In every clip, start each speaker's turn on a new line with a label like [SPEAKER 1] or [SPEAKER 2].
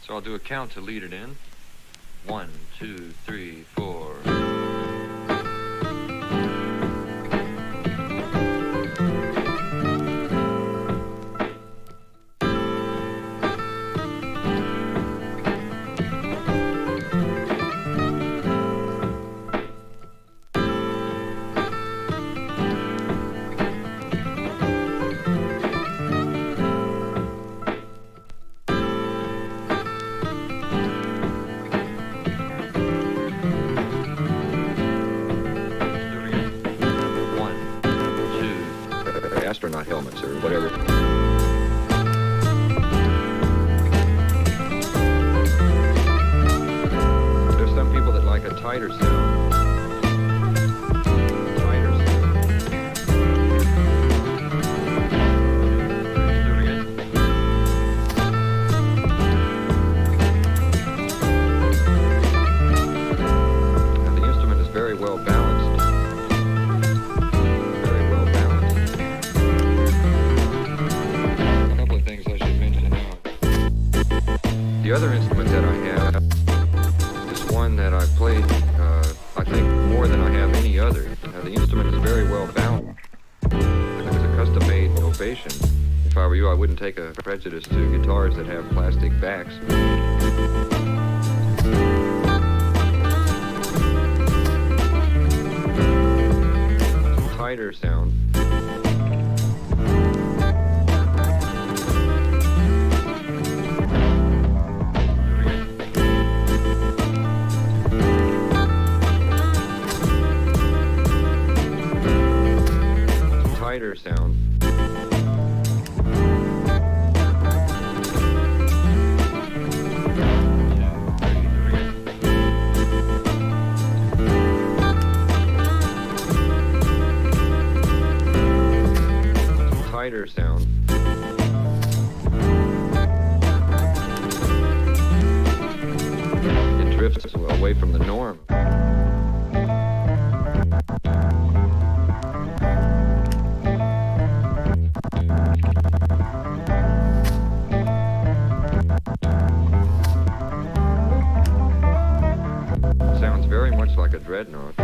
[SPEAKER 1] So I'll do a count to lead it in. 1, 2, 3, 4.
[SPEAKER 2] Astronaut helmets or whatever. There's some people that like a tighter sound. Tighter sound.
[SPEAKER 1] Do it again.
[SPEAKER 2] Now the instrument is very well balanced. The other instrument that I have is one that I played, I think, more than I have any other. Now, the instrument is very well balanced. It's a custom-made ovation. If I were you, I wouldn't take a prejudice to guitars that have plastic backs. Tighter sound. Tighter sound. Tighter sound. It drifts away from the norm. Sounds very much like a dreadnought.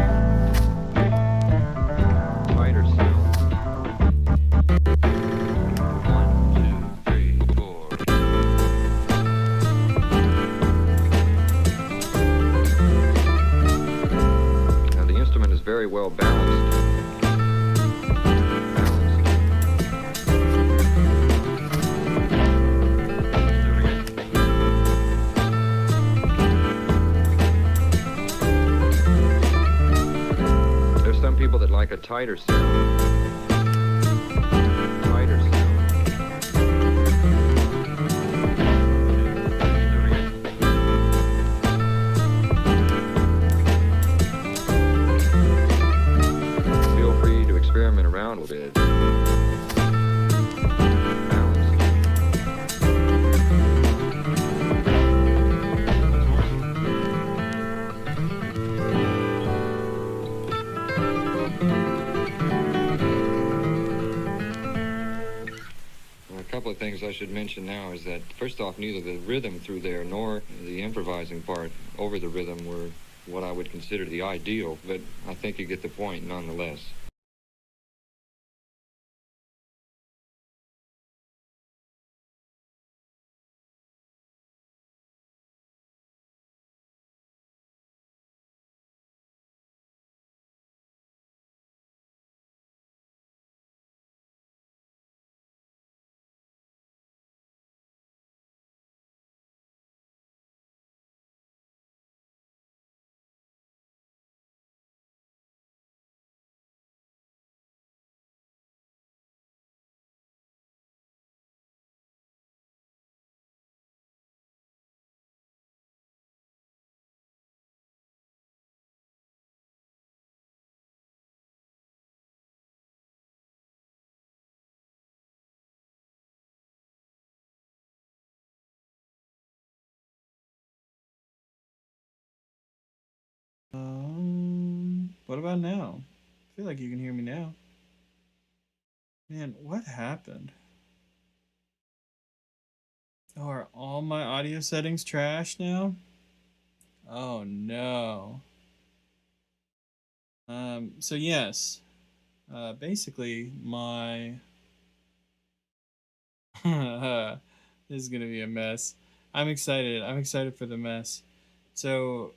[SPEAKER 2] Tighter sound.
[SPEAKER 1] 1, 2, 3, 4.
[SPEAKER 2] Now the instrument is very well balanced. People that like a tighter sound. Tighter sound. Feel free to experiment around with it. A couple of things I should mention now is that, first off, neither the rhythm through there nor the improvising part over the rhythm were what I would consider the ideal, but I think you get the point nonetheless.
[SPEAKER 3] What about now? I feel like you can hear me now. Man, what happened? Oh, are all my audio settings trash now? Oh no. So yes, basically my this is gonna be a mess. I'm excited. I'm excited for the mess. So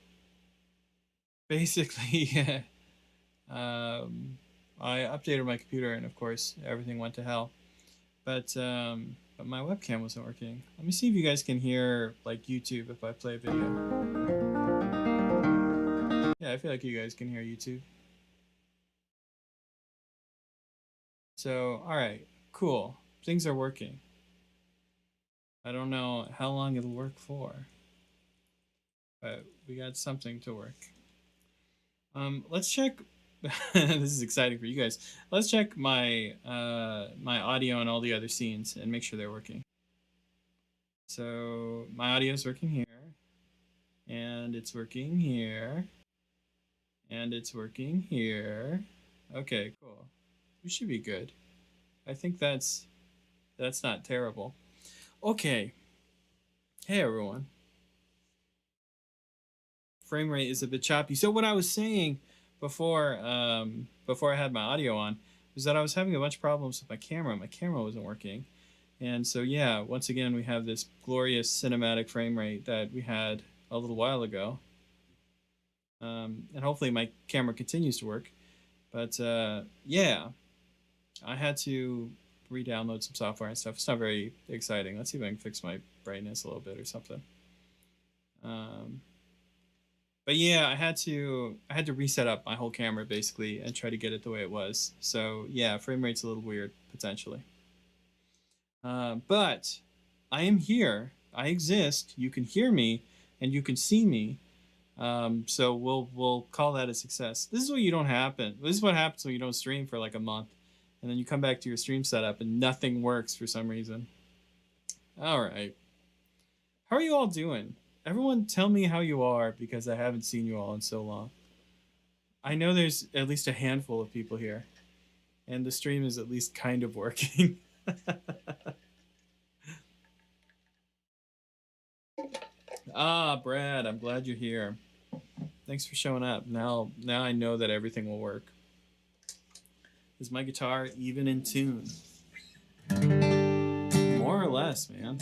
[SPEAKER 3] basically, I updated my computer, and of course, everything went to hell. But my webcam wasn't working. Let me see if you guys can hear like YouTube if I play a video. Yeah, I feel like you guys can hear YouTube. So, all right, cool. Things are working. I don't know how long it'll work for, but we got something to work. Let's check. This is exciting for you guys. Let's check my my audio and all the other scenes and make sure they're working. So my audio is working here, and it's working here, and it's working here. Okay, cool. We should be good. I think that's not terrible. Okay. Hey everyone. Frame rate is a bit choppy. So what I was saying before before I had my audio on was that I was having a bunch of problems with my camera. My camera wasn't working. And so yeah, once again we have this glorious cinematic frame rate that we had a little while ago. And hopefully my camera continues to work. But yeah, I had to re-download some software and stuff. It's not very exciting. Let's see if I can fix my brightness a little bit or something. But yeah, I had to reset up my whole camera basically and try to get it the way it was. So yeah, frame rate's a little weird potentially. But I am here. I exist. You can hear me and you can see me. So we'll call that a success. This is what you don't happen. This is what happens when you don't stream for like a month, and then you come back to your stream setup and nothing works for some reason. All right. How are you all doing? Everyone tell me how you are, because I haven't seen you all in so long. I know there's at least a handful of people here, and the stream is at least kind of working. Ah, Brad, I'm glad you're here. Thanks for showing up. Now I know that everything will work. Is my guitar even in tune? More or less, man.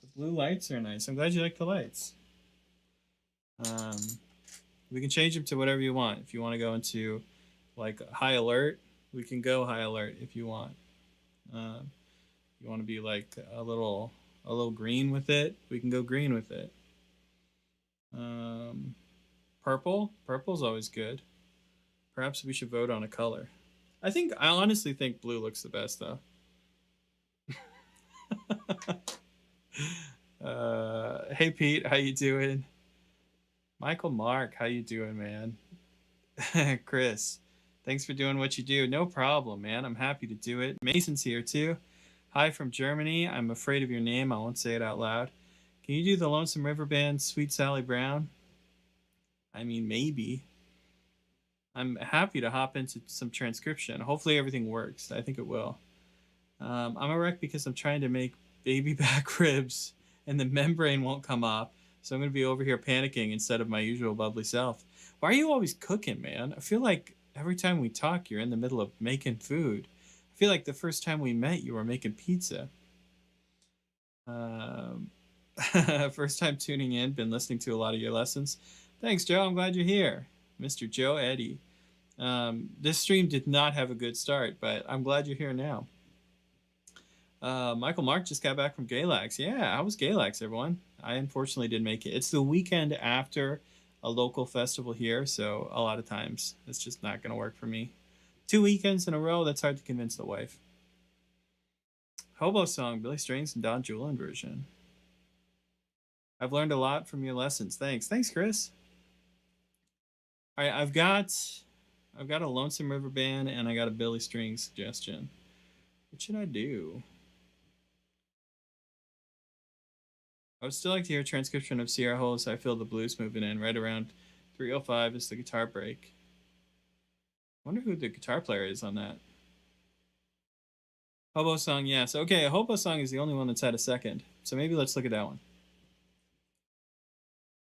[SPEAKER 3] The blue lights are nice. I'm glad you like the lights. We can change them to whatever you want. If you want to go into like high alert, we can go high alert if you want. You want to be like a little green with it, we can go green with it. Purple's always good. Perhaps we should vote on a color. I honestly think blue looks the best though. Hey Pete, how you doing? Michael Mark, how you doing, man? Chris, thanks for doing what you do. No problem, man. I'm happy to do it. Mason's here too. Hi from Germany. I'm afraid of your name. I won't say it out loud. Can you do the Lonesome River Band, Sweet Sally Brown? I mean, maybe. I'm happy to hop into some transcription. Hopefully everything works. I think it will. I'm a wreck because I'm trying to make baby back ribs and the membrane won't come off. So I'm going to be over here panicking instead of my usual bubbly self. Why are you always cooking, man? I feel like every time we talk, you're in the middle of making food. I feel like the first time we met, you were making pizza. First time tuning in, been listening to a lot of your lessons. Thanks, Joe. I'm glad you're here. Mr. Joe Eddy. This stream did not have a good start, but I'm glad you're here now. Michael Mark just got back from Galax. Yeah, how was Galax, everyone? I unfortunately didn't make it. It's the weekend after a local festival here, so a lot of times it's just not going to work for me. 2 weekends in a row, that's hard to convince the wife. Hobo song, Billy Strings and Don Julian version. I've learned a lot from your lessons. Thanks. Thanks, Chris. All right, I've got a Lonesome River Band and I got a Billy Strings suggestion. What should I do? I would still like to hear a transcription of Sierra Holes. I Feel the Blues moving in. Right around 3:05 is the guitar break. Wonder who the guitar player is on that. Hobo song, yes. Okay, a Hobo song is the only one that's had a second. So maybe let's look at that one.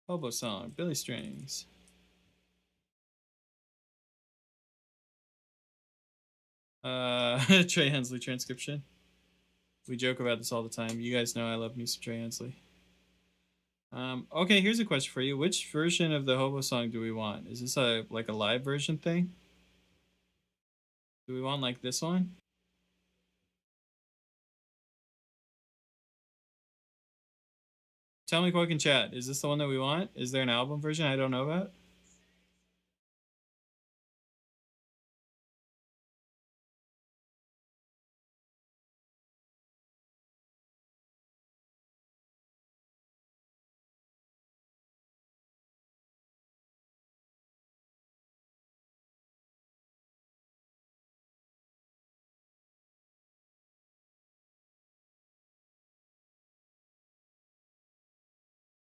[SPEAKER 3] Hobo song, Billy Strings. Trey Hensley transcription. We joke about this all the time. You guys know I love me some Trey Hensley. Okay, here's a question for you. Which version of the Hobo song do we want? Is this like a live version thing? Do we want like this one? Tell me quick in chat. Is this the one that we want? Is there an album version I don't know about?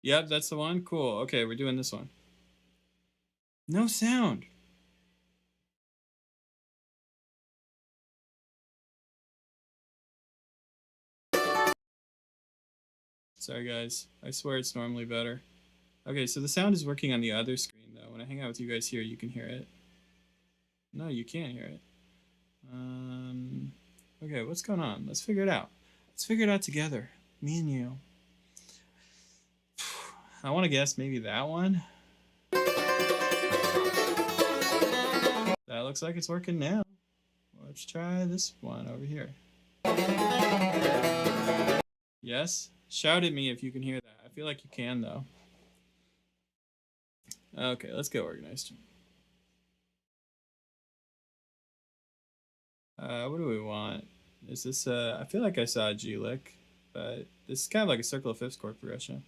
[SPEAKER 3] Yep, that's the one. Cool. Okay, we're doing this one. No sound. Sorry, guys. I swear it's normally better. Okay, so the sound is working on the other screen, though. When I hang out with you guys here, you can hear it. No, you can't hear it. Okay, what's going on? Let's figure it out. Let's figure it out together. Me and you. I want to guess maybe that one. That looks like it's working now. Let's try this one over here. Yes? Shout at me if you can hear that. I feel like you can, though. Okay, let's get organized. What do we want? Is this, I feel like I saw a G lick, but this is kind of like a circle of fifths chord progression.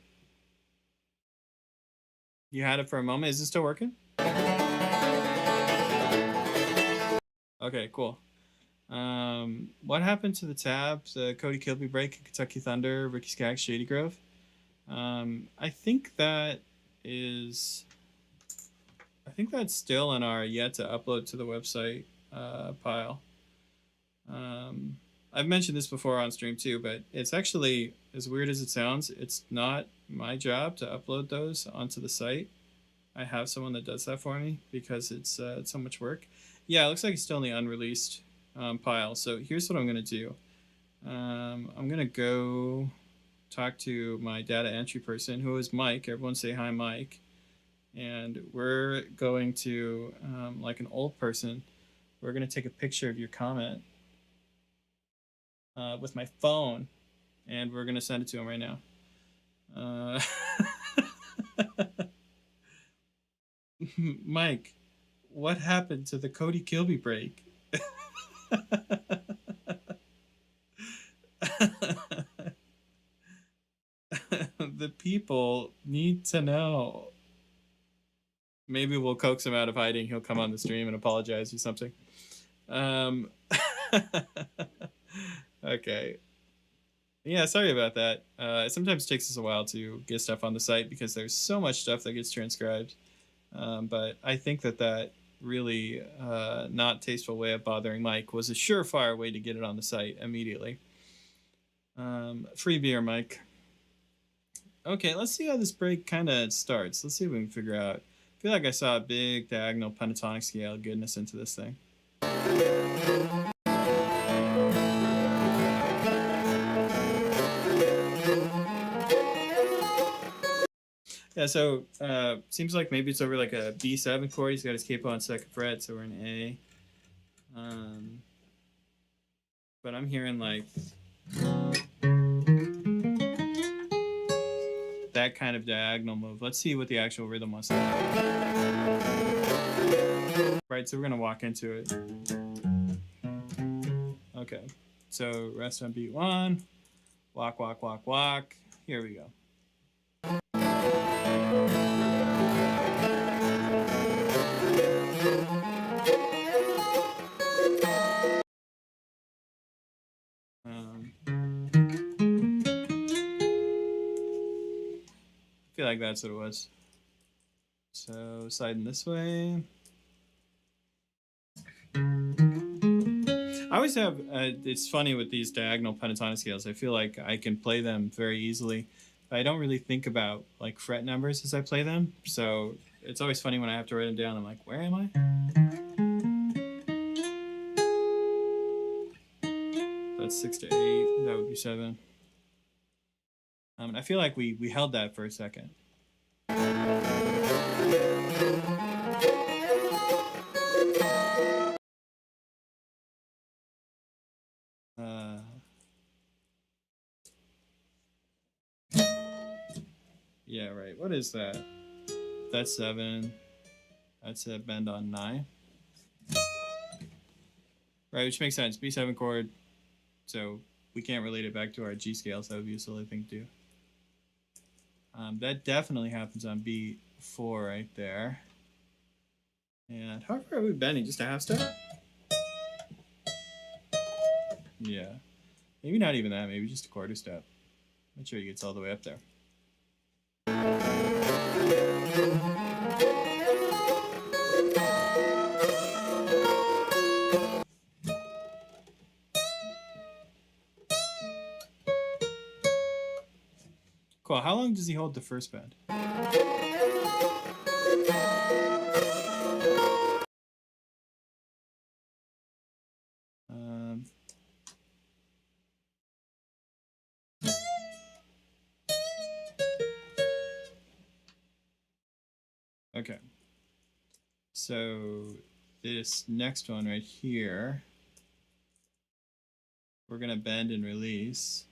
[SPEAKER 3] You had it for a moment. Is it still working? Okay, cool. What happened to the tabs? Cody Kilby Break, Kentucky Thunder, Ricky Skaggs, Shady Grove. I think that is. I think that's still in our yet to upload to the website pile. I've mentioned this before on stream too, but it's actually, as weird as it sounds, it's not my job to upload those onto the site. I have someone that does that for me because it's so much work. Yeah, it looks like it's still in the unreleased pile. So here's what I'm going to do. I'm going to go talk to my data entry person, who is Mike. Everyone say hi, Mike. And we're going to, like an old person, we're going to take a picture of your comment with my phone, and we're going to send it to him right now. Mike, what happened to the Cody Kilby break? The people need to know. Maybe we'll coax him out of hiding. He'll come on the stream and apologize or something. Okay. Yeah, sorry about that. It sometimes takes us a while to get stuff on the site because there's so much stuff that gets transcribed. But I think that really not tasteful way of bothering Mike was a surefire way to get it on the site immediately. Free beer, Mike. Okay, let's see how this break kind of starts. Let's see if we can figure out. I feel like I saw a big diagonal pentatonic scale goodness into this thing. Yeah, so seems like maybe it's over like a B7 chord. He's got his capo on second fret, so we're in A. But I'm hearing like that kind of diagonal move. Let's see what the actual rhythm was. Right, so we're gonna walk into it. Okay, so rest on beat 1, walk, walk, walk, walk. Here we go. I feel like that's what it was. So sliding this way. always have. It's funny with these diagonal pentatonic scales. I feel like I can play them very easily. But I don't really think about like fret numbers as I play them. So it's always funny when I have to write them down. I'm like, where am I? That's 6 to 8. That would be 7. I feel like we held that for a second. Yeah, right. What is that? That's 7. That's a bend on 9. Right, which makes sense. B7 chord. So we can't relate it back to our G scale, so that would be a silly thing to do. That definitely happens on B4 right there. And how far are we bending? Just a half step? Yeah. Maybe not even that. Maybe just a quarter step. Not sure he gets all the way up there. Cool. How long does he hold the first bend? Okay. So this next one right here, we're gonna bend and release.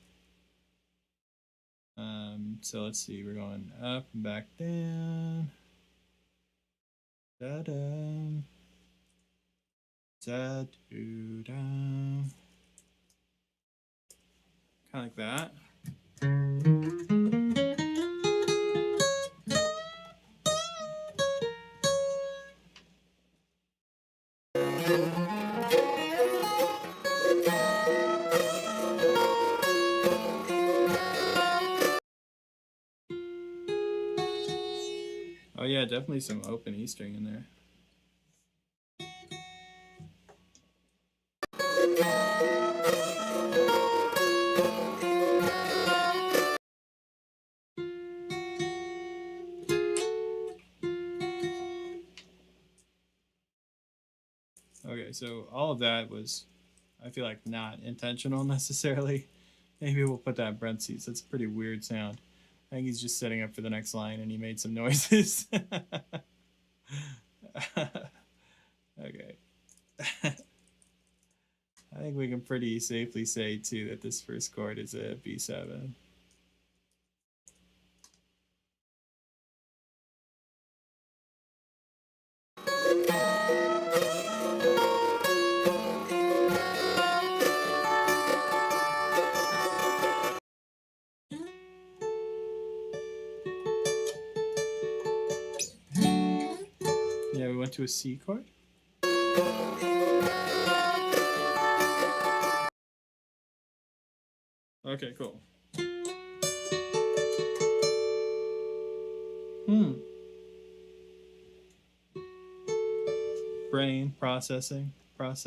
[SPEAKER 3] So let's see, we're going up and back down. Da-da. Da-do-da. Kind of like that. Oh yeah, definitely some open E string in there. Okay, so all of that was, I feel like, not intentional necessarily. Maybe we'll put that in parentheses. That's a pretty weird sound. I think he's just setting up for the next line and he made some noises. Okay. I think we can pretty safely say, too, that this first chord is a B7. Yeah, we went to a C chord. Okay, cool. Brain processing. Cross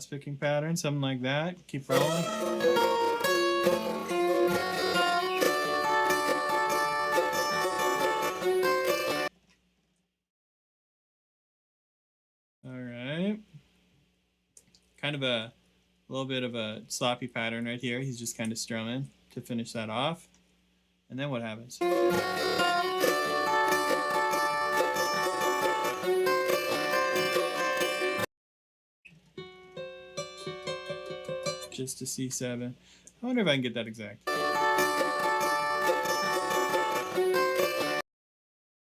[SPEAKER 3] picking pattern, something like that. Keep rolling. All right. Kind of a little bit of a sloppy pattern right here. He's just kind of strumming to finish that off. And then what happens? Just a C7. I wonder if I can get that exact.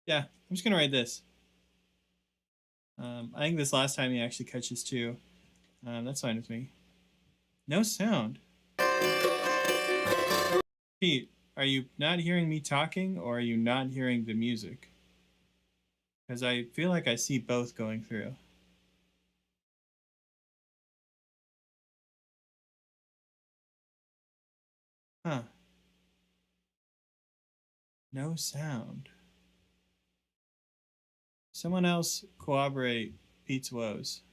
[SPEAKER 3] Yeah, I'm just gonna write this. I think this last time he actually catches 2. That's fine with me. No sound. Pete, are you not hearing me talking or are you not hearing the music? Because I feel like I see both going through. Huh. No sound. Someone else corroborate Pete's woes.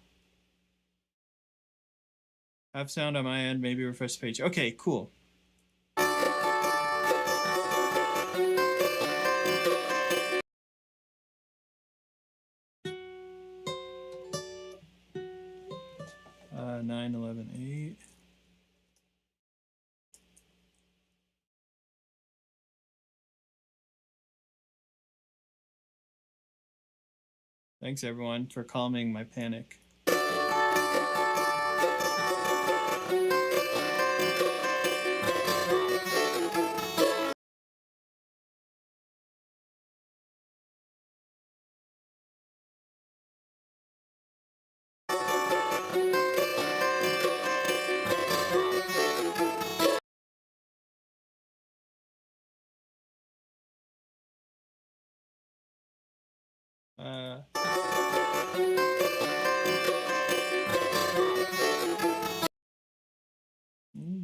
[SPEAKER 3] Have sound on my end, maybe refresh the page. Okay, cool. Uh, 9, 11, 8. Thanks everyone for calming my panic.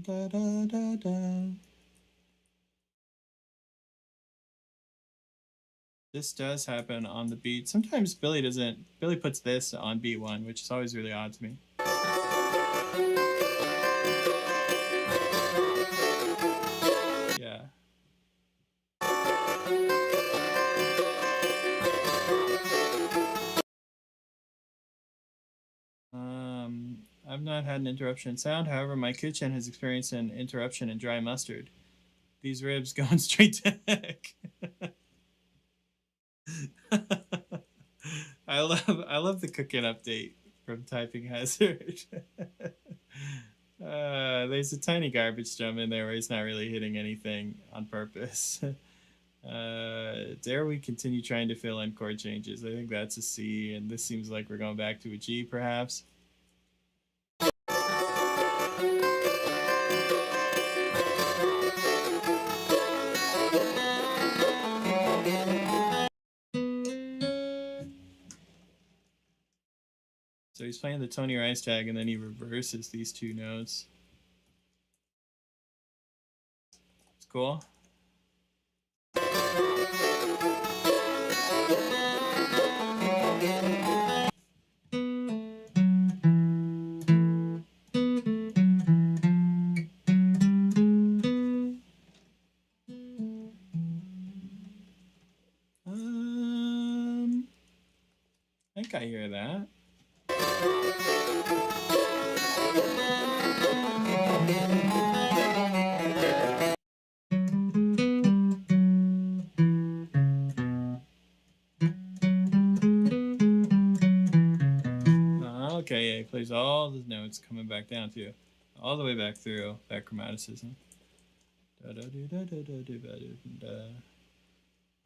[SPEAKER 3] Da, da, da, da. This does happen on the beat. Sometimes Billy doesn't. Billy puts this on beat 1, which is always really odd to me. Yeah. I've not had an interruption in sound. However, my kitchen has experienced an interruption in dry mustard. These ribs going straight to heck. I love the cooking update from Typing Hazard. There's a tiny garbage drum in there where he's not really hitting anything on purpose. Dare we continue trying to fill in chord changes? I think that's a C, and this seems like we're going back to a G, perhaps. So he's playing the Tony Rice tag, and then he reverses these two notes. It's cool. I think I hear that. Okay, yeah, he plays all the notes coming back down too, all the way back through that chromaticism.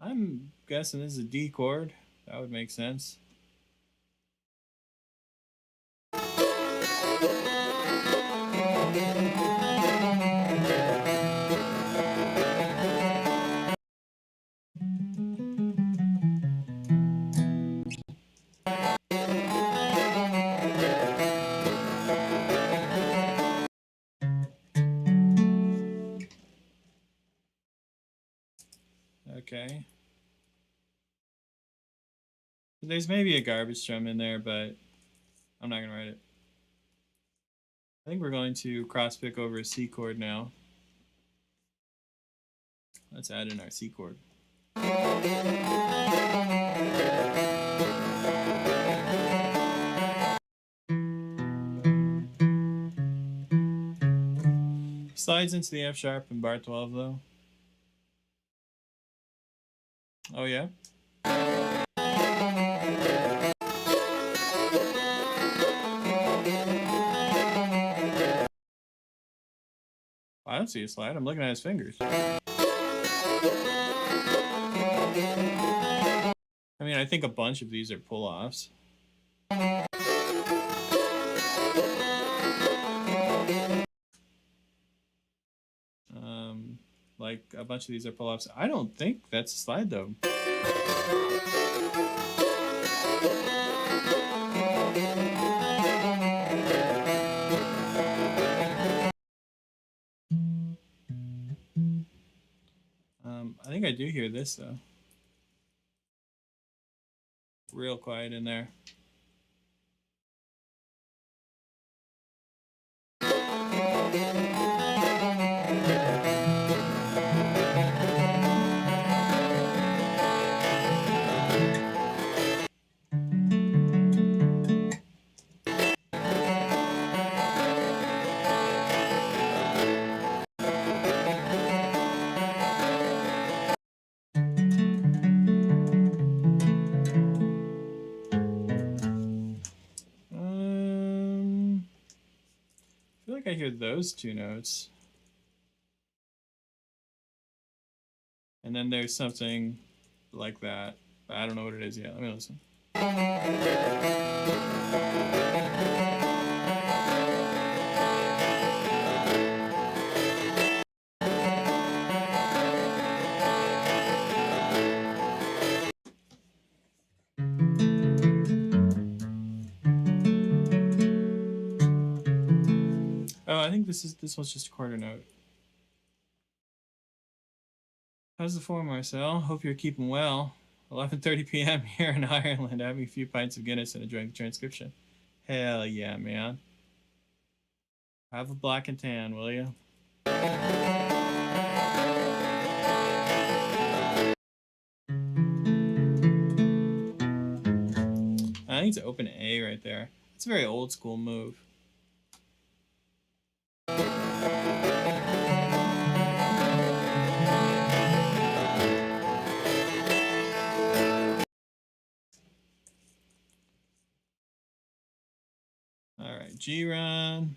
[SPEAKER 3] I'm guessing this is a D chord. That would make sense. Okay. There's maybe a garbage drum in there, but I'm not going to write it. I think we're going to cross pick over a C chord now. Let's add in our C chord. Slides into the F sharp in bar 12 though. Oh yeah? I don't see a slide. I'm looking at his fingers. I mean, I think a bunch of these are pull-offs. Like a bunch of these are pull-offs. I don't think that's a slide though. I think I do hear this though. Real quiet in there. I feel like I hear those two notes. And then there's something like that. But I don't know what it is yet. Let me listen. Oh, I think this one's just a quarter note. How's the form, Marcel? Hope you're keeping well. 11:30 p.m. here in Ireland, having a few pints of Guinness and enjoying the transcription. Hell yeah, man. Have a black and tan, will you? I need to open A right there. It's a very old school move. Alright, G run.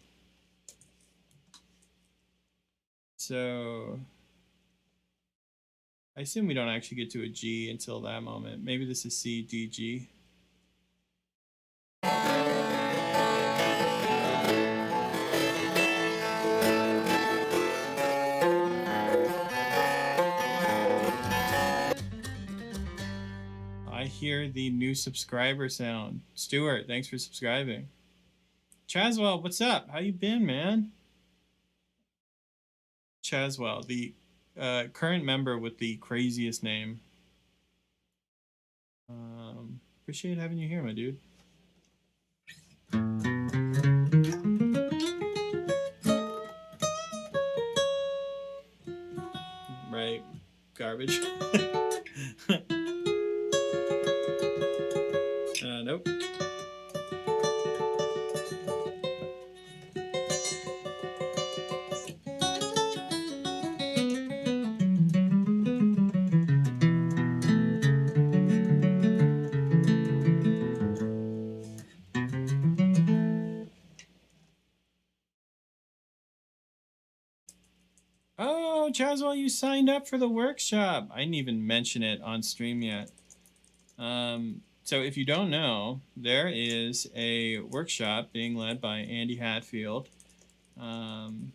[SPEAKER 3] So I assume we don't actually get to a G until that moment. Maybe this is C, D, G. I hear the new subscriber sound. Stuart, thanks for subscribing. Chaswell, what's up? How you been, man? Chaswell, the current member with the craziest name. Appreciate having you here, my dude. Right, garbage. Nope. Oh, Chaswell, you signed up for the workshop. I didn't even mention it on stream yet. So if you don't know, there is a workshop being led by Andy Hatfield. And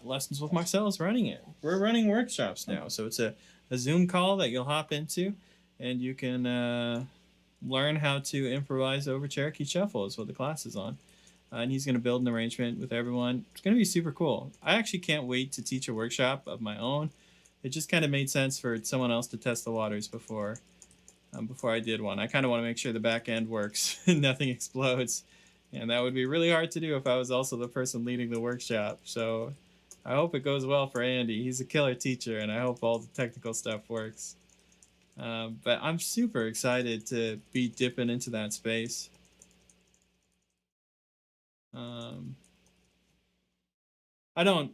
[SPEAKER 3] Lessons with Marcel is running it. We're running workshops now. So it's a Zoom call that you'll hop into, and you can learn how to improvise over Cherokee Shuffle is what the class is on. And he's going to build an arrangement with everyone. It's going to be super cool. I actually can't wait to teach a workshop of my own. It just kind of made sense for someone else to test the waters before I did one. I kind of want to make sure the back end works and nothing explodes. And that would be really hard to do if I was also the person leading the workshop. So I hope it goes well for Andy. He's a killer teacher, and I hope all the technical stuff works. But I'm super excited to be dipping into that space. I don't,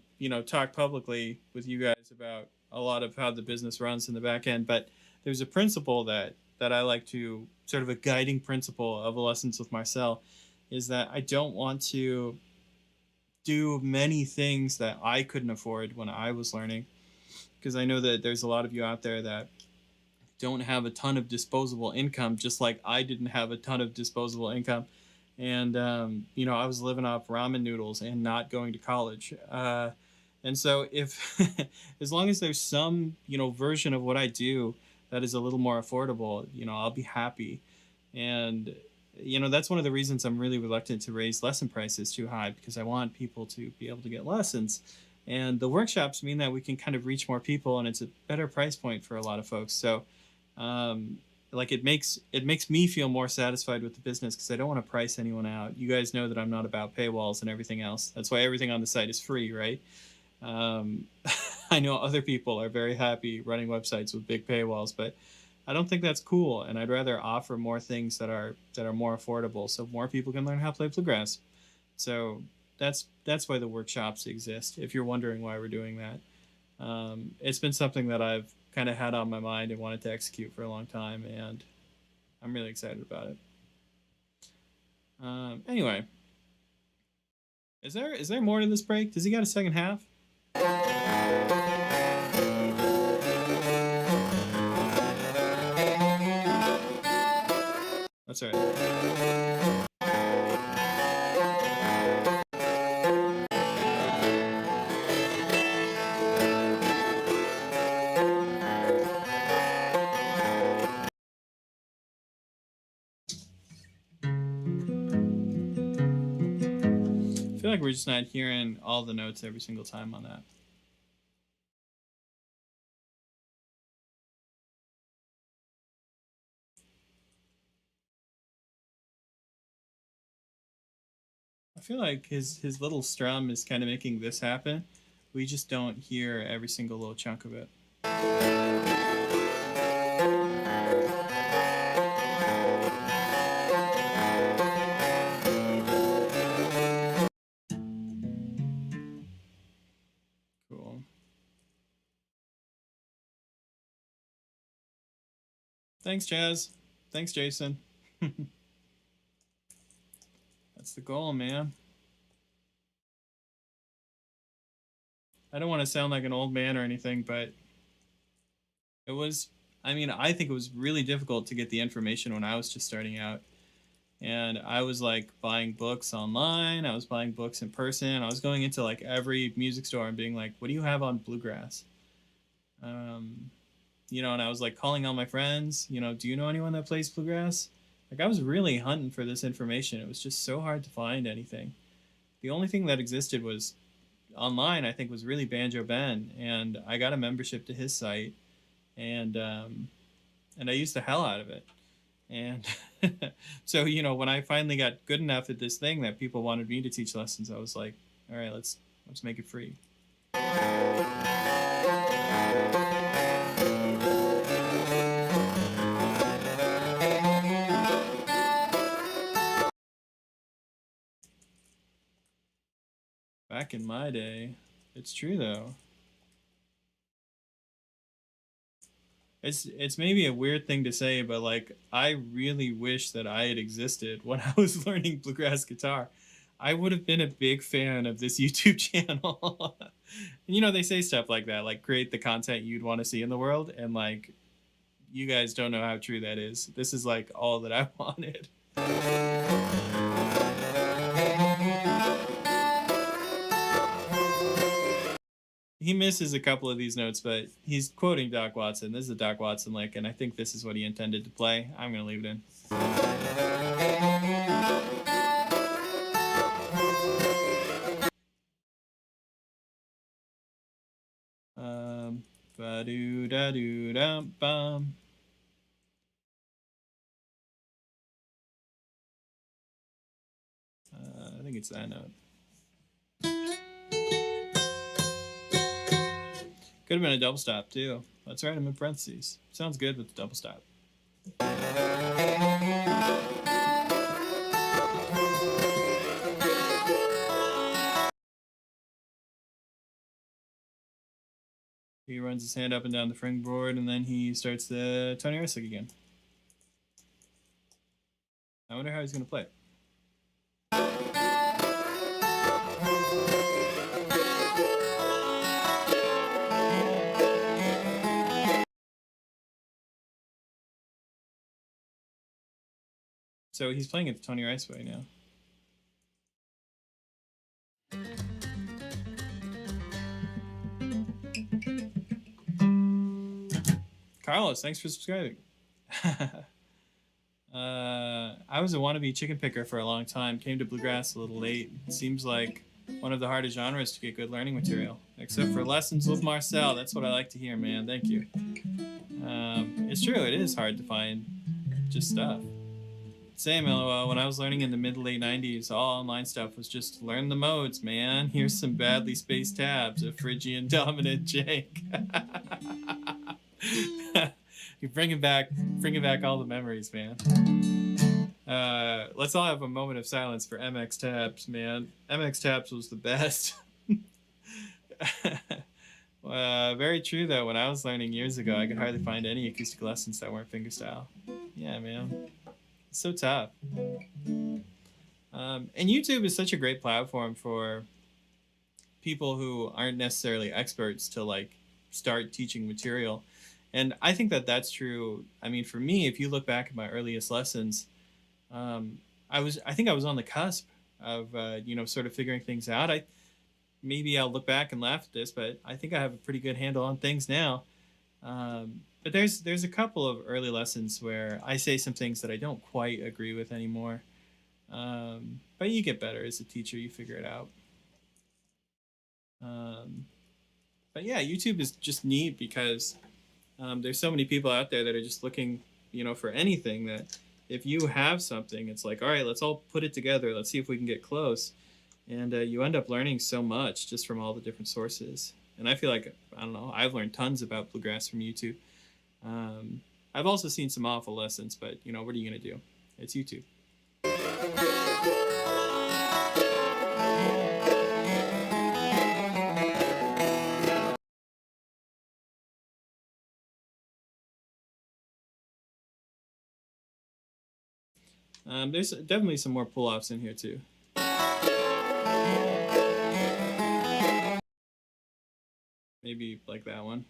[SPEAKER 3] talk publicly with you guys about a lot of how the business runs in the back end, but there's a principle that I like to, sort of a guiding principle of Lessons with Marcel, is that I don't want to do many things that I couldn't afford when I was learning, because I know that there's a lot of you out there that don't have a ton of disposable income, just like I didn't have a ton of disposable income. And, I was living off ramen noodles and not going to college. And so if, as long as there's some, version of what I do that is a little more affordable, I'll be happy. And, that's one of the reasons I'm really reluctant to raise lesson prices too high, because I want people to be able to get lessons. And the workshops mean that we can kind of reach more people, and it's a better price point for a lot of folks. So, like it makes me feel more satisfied with the business because I don't want to price anyone out. You guys know that I'm not about paywalls and everything else. That's why everything on the site is free, right? I know other people are very happy running websites with big paywalls, but I don't think that's cool. And I'd rather offer more things that are more affordable, so more people can learn how to play bluegrass. So that's why the workshops exist. If you're wondering why we're doing that, it's been something that I've kind of had on my mind and wanted to execute for a long time, and I'm really excited about it. Anyway, is there more to this break? Does he got a second half? That's all right. I feel like we're just not hearing all the notes every single time on that. I feel like his little strum is kind of making this happen. We just don't hear every single little chunk of it. Cool. Thanks, Jazz. Thanks, Jason. That's the goal, man. I don't want to sound like an old man or anything, but it was, I mean, I think it was really difficult to get the information when I was just starting out. And I was like buying books online. I was buying books in person. I was going into like every music store and being like, what do you have on bluegrass? You know, and I was like calling all my friends, you know, do you know anyone that plays bluegrass? Like I was really hunting for this information. It was just so hard to find anything. The only thing that existed was online, I think, was really Banjo Ben, and I got a membership to his site, and I used the hell out of it. And so, you know, when I finally got good enough at this thing that people wanted me to teach lessons, I was like, all right, let's make it free. Back in my day, it's true though. It's maybe a weird thing to say, but like I really wish that I had existed when I was learning bluegrass guitar. I would have been a big fan of this YouTube channel. And you know, they say stuff like that, like create the content you'd want to see in the world, and like you guys don't know how true that is. This is like all that I wanted. He misses a couple of these notes, but he's quoting Doc Watson. This is a Doc Watson lick, and I think this is what he intended to play. I'm going to leave it in. Ba-do-da-do-dum-bum. I think it's that note. Could have been a double stop too. That's right, I'm in parentheses. Sounds good with the double stop. He runs his hand up and down the fretboard, and then he starts the Tony Rice lick again. I wonder how he's going to play it. So he's playing it the Tony Rice way now. Carlos, thanks for subscribing. I was a wannabe chicken picker for a long time. Came to bluegrass a little late. It seems like one of the hardest genres to get good learning material. Except for lessons with Marcel. That's what I like to hear, man. Thank you. It's true. It is hard to find just stuff. Same, LOL. When I was learning in the mid to late 90s, all online stuff was just learn the modes, man. Here's some badly spaced tabs of Phrygian dominant jank. You're bringing back all the memories, man. Let's all have a moment of silence for MX tabs, man. MX tabs was the best. Very true though. When I was learning years ago, I could hardly find any acoustic lessons that weren't fingerstyle. Yeah, man. It's so tough. And YouTube is such a great platform for people who aren't necessarily experts to like start teaching material. And I think that that's true. I mean, for me, if you look back at my earliest lessons, I think I was on the cusp of, sort of figuring things out. Maybe I'll look back and laugh at this, but I think I have a pretty good handle on things now. But there's a couple of early lessons where I say some things that I don't quite agree with anymore. But you get better as a teacher, you figure it out. But yeah, YouTube is just neat because there's so many people out there that are just looking, for anything, that if you have something, it's like, all right, let's all put it together. Let's see if we can get close. And you end up learning so much just from all the different sources. And I feel like, I don't know, I've learned tons about bluegrass from YouTube. I've also seen some awful lessons, but, what are you going to do? It's YouTube. There's definitely some more pull-offs in here, too. Maybe like that one.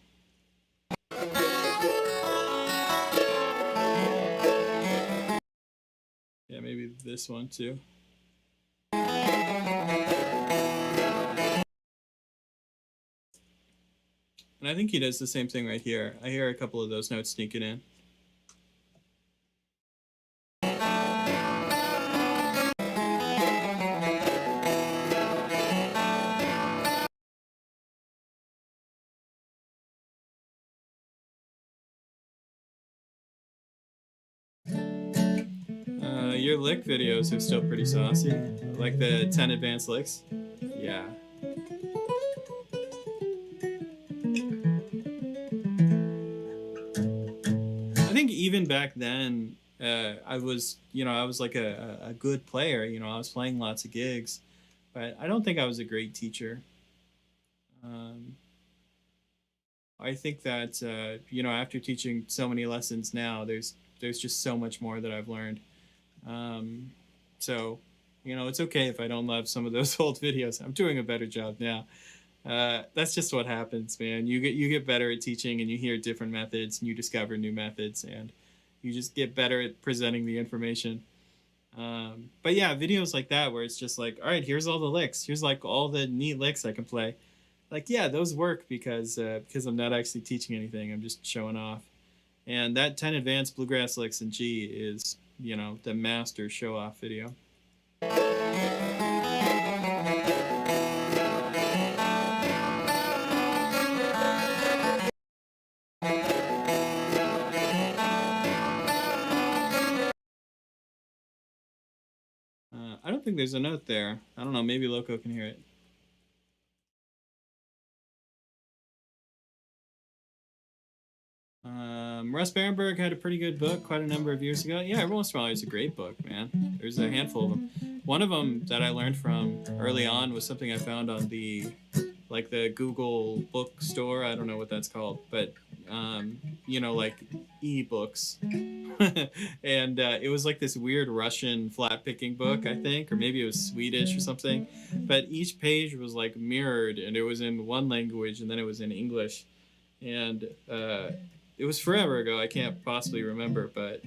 [SPEAKER 3] Yeah, maybe this one too. And I think he does the same thing right here. I hear a couple of those notes sneaking in. Your lick videos are still pretty saucy. Like the 10 advanced licks. Yeah. I think even back then, I was like a good player. I was playing lots of gigs, but I don't think I was a great teacher. I think that, after teaching so many lessons now, there's just so much more that I've learned. So, it's okay if I don't love some of those old videos. I'm doing a better job now. That's just what happens, man. You get better at teaching, and you hear different methods, and you discover new methods, and you just get better at presenting the information. But yeah, videos like that where it's just like, all right, here's all the licks. Here's like all the neat licks I can play. Like, yeah, those work because I'm not actually teaching anything. I'm just showing off. And that 10 advanced bluegrass licks in G is, the master show-off video. I don't think there's a note there. I don't know, maybe Loco can hear it. Russ Barenberg had a pretty good book quite a number of years ago. Yeah, every once in a while it's a great book, man. There's a handful of them. One of them that I learned from early on was something I found on the Google bookstore. I don't know what that's called, but like ebooks. And it was like this weird Russian flat picking book, I think, or maybe it was Swedish or something. But each page was like mirrored, and it was in one language, and then it was in English. And it was forever ago. I can't possibly remember, but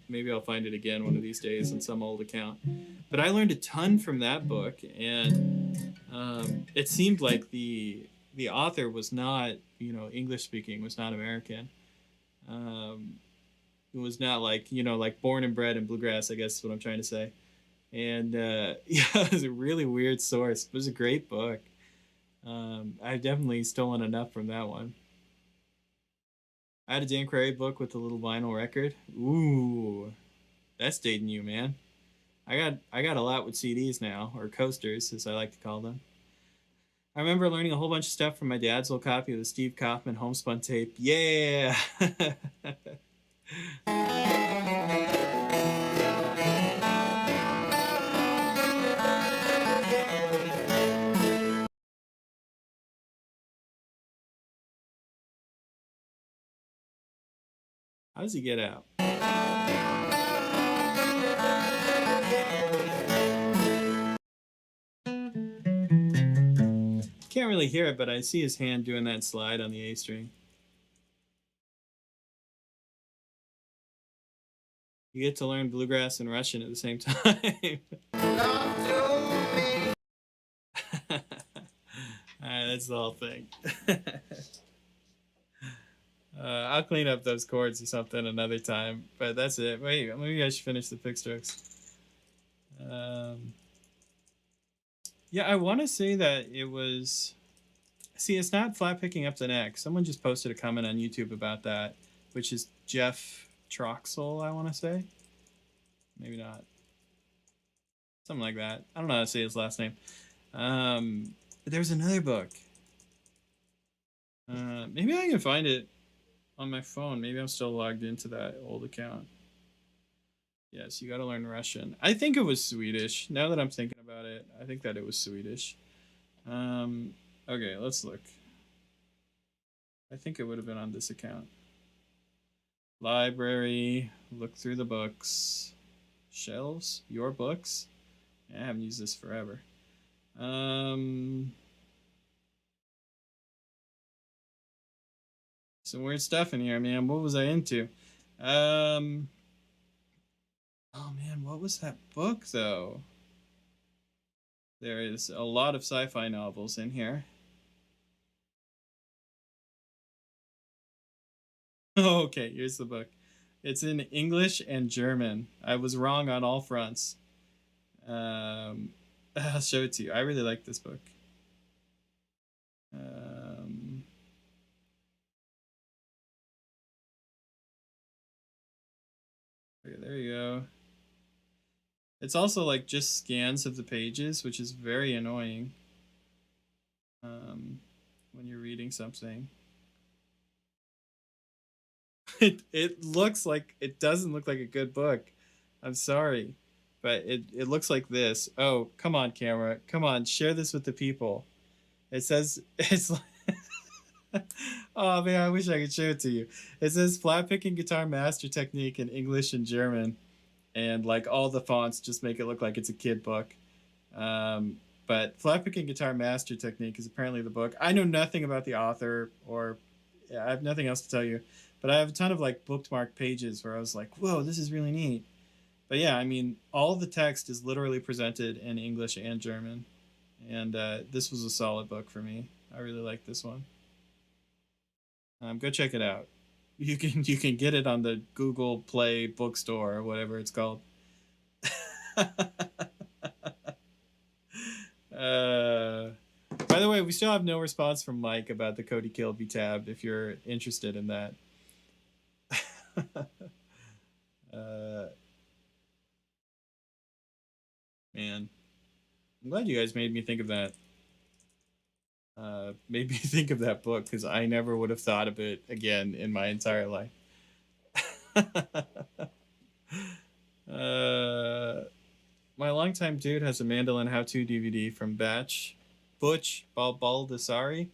[SPEAKER 3] maybe I'll find it again one of these days on some old account. But I learned a ton from that book, and it seemed like the author was not, English speaking, was not American. It was not like, like born and bred in bluegrass, I guess is what I'm trying to say. And yeah, it was a really weird source. It was a great book. I've definitely stolen enough from that one. I had a Dan Crary book with a little vinyl record. Ooh, that's dating you, man. I got a lot with CDs now, or coasters, as I like to call them. I remember learning a whole bunch of stuff from my dad's old copy of the Steve Kaufman homespun tape. Yeah. How does he get out? Can't really hear it, but I see his hand doing that slide on the A string. You get to learn bluegrass and Russian at the same time. Alright, that's the whole thing. I'll clean up those chords or something another time, but that's it. Wait, maybe I should finish the pick strokes. Yeah, I want to say that it was... See, it's not flat picking up the neck. Someone just posted a comment on YouTube about that, which is Jeff Troxel, I want to say. Maybe not. Something like that. I don't know how to say his last name. But there's another book. Maybe I can find it on my phone. Maybe I'm still logged into that old account. Yes, you got to learn Russian. I think it was Swedish. Now that I'm thinking about it, I think that it was Swedish. Okay, let's look. I think it would have been on this account. Library, look through the books. Shelves, your books. I haven't used this forever. Some weird stuff in here, man. What was I into? Oh man, what was that book though? There is a lot of sci-fi novels in here. Oh, okay, here's the book. It's in English and German. I was wrong on all fronts. I'll show it to you. I really like this book. Okay, there you go. It's also like just scans of the pages, which is very annoying when you're reading something. It looks like, it doesn't look like a good book. I'm sorry, but it looks like this. Oh, come on, camera. Come on, share this with the people. It says, it's like, oh man, I wish I could show it to you. It says flat picking guitar master technique in English and German. And like all the fonts just make it look like it's a kid book. But flat picking guitar master technique is apparently the book. I know nothing about the author, or I have nothing else to tell you. But I have a ton of like bookmarked pages where I was like, whoa, this is really neat. But yeah, I mean, all the text is literally presented in English and German. And this was a solid book for me. I really like this one. Go check it out. You can get it on the Google Play bookstore or whatever it's called. By the way, we still have no response from Mike about the Cody Kilby tab if you're interested in that. Man, I'm glad you guys made me think of that. Made me think of that book, because I never would have thought of it again in my entire life. My longtime dude has a mandolin how-to DVD from Butch Baldessari.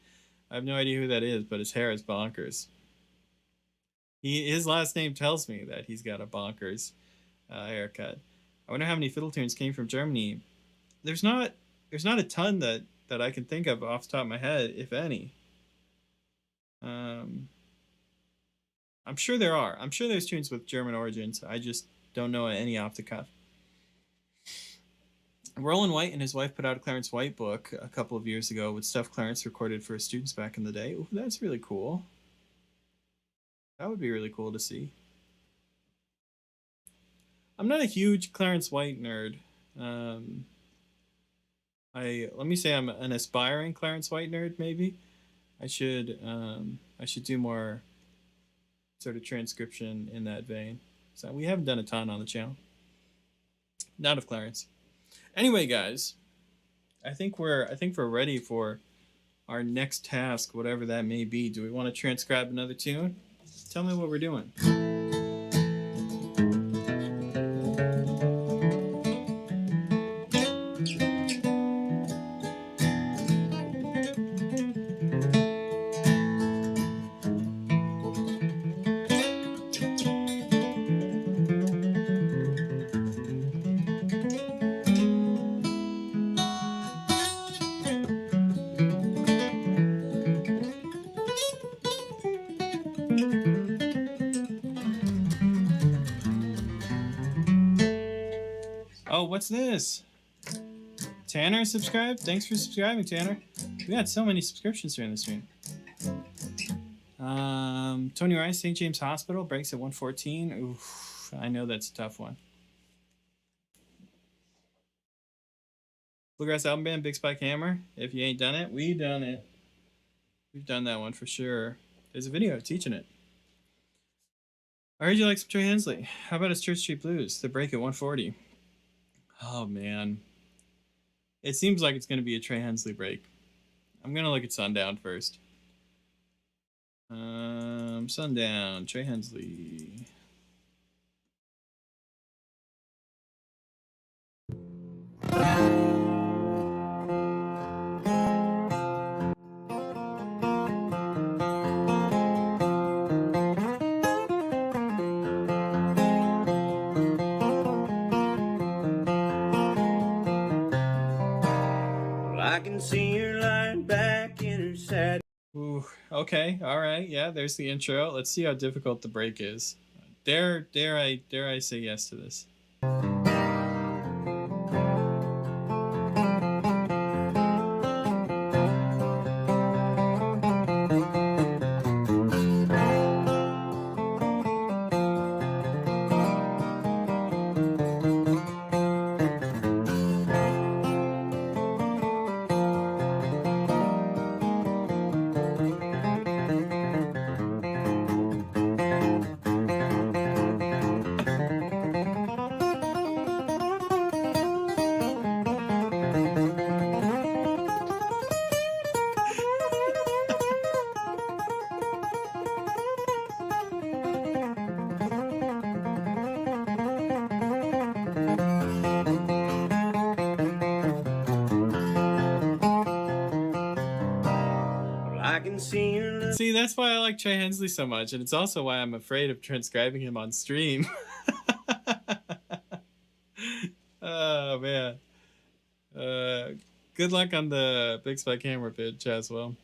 [SPEAKER 3] I have no idea who that is, but his hair is bonkers. His last name tells me that he's got a bonkers haircut. I wonder how many fiddle tunes came from Germany. There's not a ton that I can think of off the top of my head, if any. I'm sure there are. I'm sure there's tunes with German origins. I just don't know any off the cuff. Roland White and his wife put out a Clarence White book a couple of years ago with stuff Clarence recorded for his students back in the day. Ooh, that's really cool. That would be really cool to see. I'm not a huge Clarence White nerd. Let me say I'm an aspiring Clarence White nerd, maybe. I should do more sort of transcription in that vein. So we haven't done a ton on the channel. Not of Clarence. Anyway, guys, I think we're ready for our next task, whatever that may be. Do we want to transcribe another tune? Tell me what we're doing. Oh, what's this? Tanner subscribed? Thanks for subscribing, Tanner. We had so many subscriptions during the stream. Tony Rice, St. James Hospital, breaks at 114. Oof, I know that's a tough one. Bluegrass Album Band, Big Spike Hammer. If you ain't done it, we done it. We've done that one for sure. There's a video teaching it. I heard you like some Trey Hensley. How about his Church Street Blues? The break at 140. Oh, man. It seems like it's going to be a Trey Hensley break. I'm going to look at Sundown first. Sundown, Trey Hensley.
[SPEAKER 4] I can see her lying back in her saddle.
[SPEAKER 3] Ooh, okay, all right, yeah. There's the intro. Let's see how difficult the break is. Dare I say yes to this? See, that's why I like Trey Hensley so much, and it's also why I'm afraid of transcribing him on stream. Oh, man. Good luck on the Big Spike Hammer bid, Chaswell.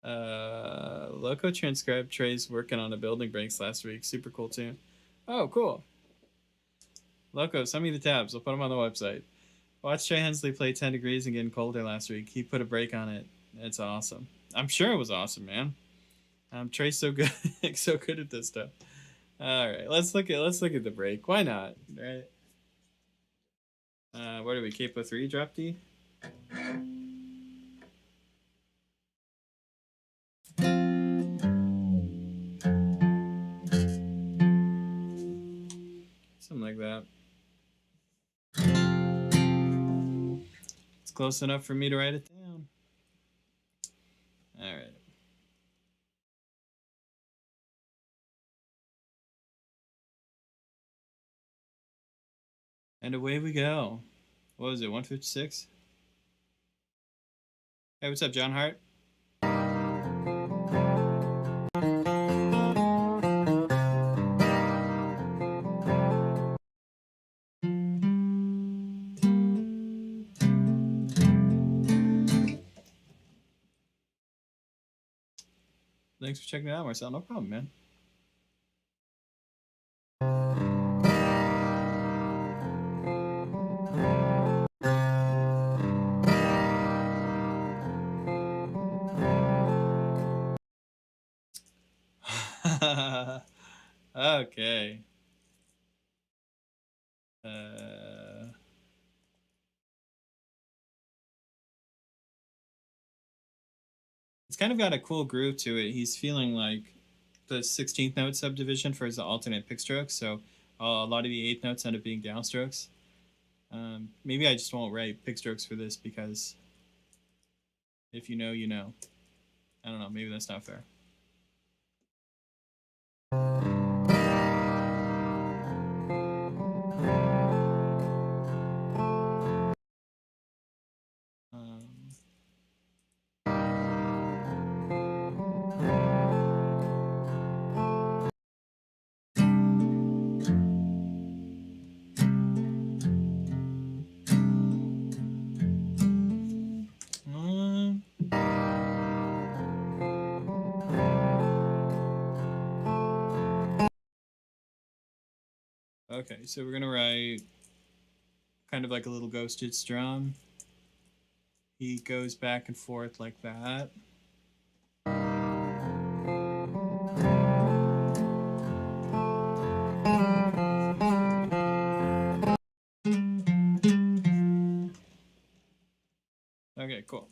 [SPEAKER 3] Loco transcribed Trey's working on a building breaks last week. Super cool tune. Oh, cool. Loco, send me the tabs. I'll put them on the website. Watched Trey Hensley play 10 Degrees and Getting Colder last week. He put a break on it. It's awesome. I'm sure it was awesome, man. Trey's so good, so good at this stuff. All right, let's look at the break. Why not? Right. What are we? Capo 3 drop D. Something like that. It's close enough for me to write it down. All right. And away we go. What was it, 156? Hey, what's up, John Hart? Thanks for checking it out, Marcel. No problem, man. Okay. It's kind of got a cool groove to it. He's feeling like the 16th note subdivision for the alternate pick strokes, so a lot of the 8th notes end up being downstrokes. Maybe I just won't write pick strokes for this because if you know, you know. I don't know, maybe that's not fair. Okay, so we're gonna write kind of like a little ghosted strum. He goes back and forth like that. Okay, cool.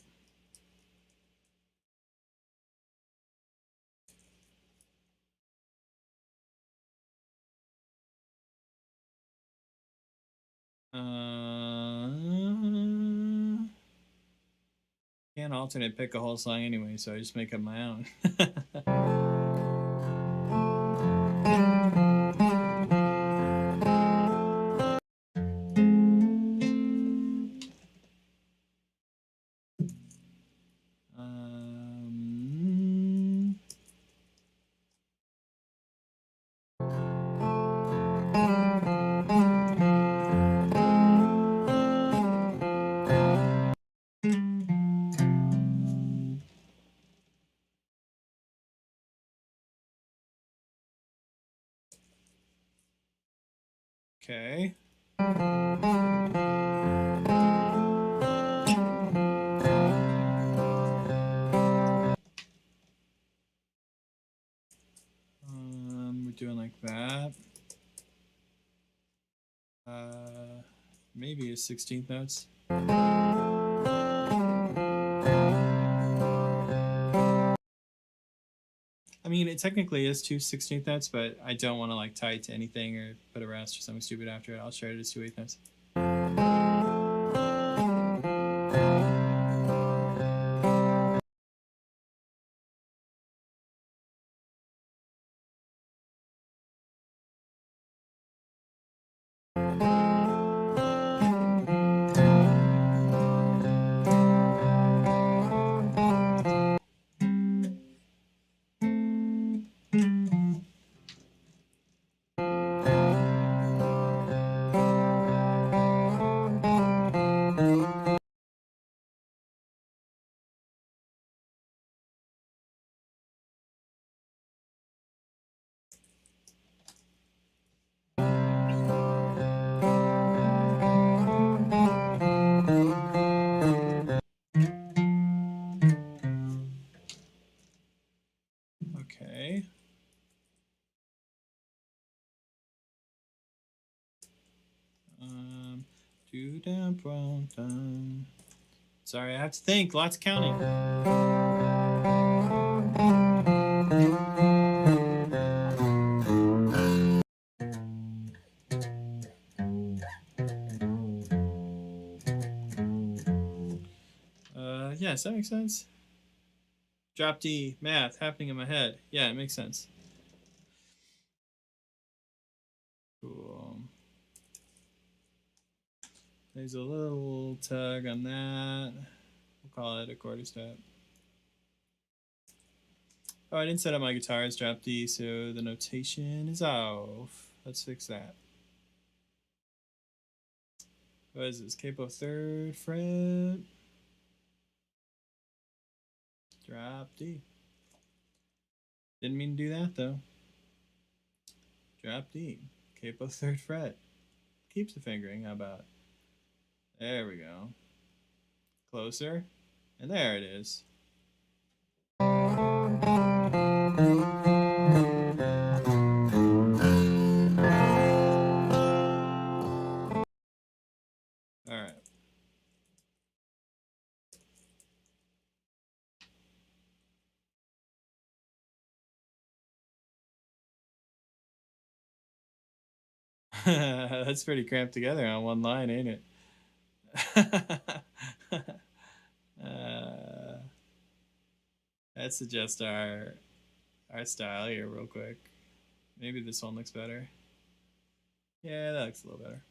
[SPEAKER 3] Can't alternate pick a whole song anyway, so I just make up my own. Okay. We're doing like that. Maybe a 16th notes. I mean, it technically is 2 16th notes, but I don't want to like tie it to anything or put a rest or something stupid after it. I'll try it as 2 8th notes. Okay. Do down, down. Sorry, I have to think. Lots of counting. Yeah, does that make sense? Drop D, math, happening in my head. Yeah, it makes sense. Cool. There's a little tug on that. We'll call it a quarter step. Oh, I didn't set up my guitar as drop D, so the notation is off. Let's fix that. What is this? Capo 3rd fret. Drop D. Didn't mean to do that though. Drop D. Capo 3rd fret. Keeps the fingering. How about? There we go. Closer. And there it is. All right. That's pretty cramped together on one line, ain't it? Let's adjust our style here real quick. Maybe this one looks better. Yeah, that looks a little better.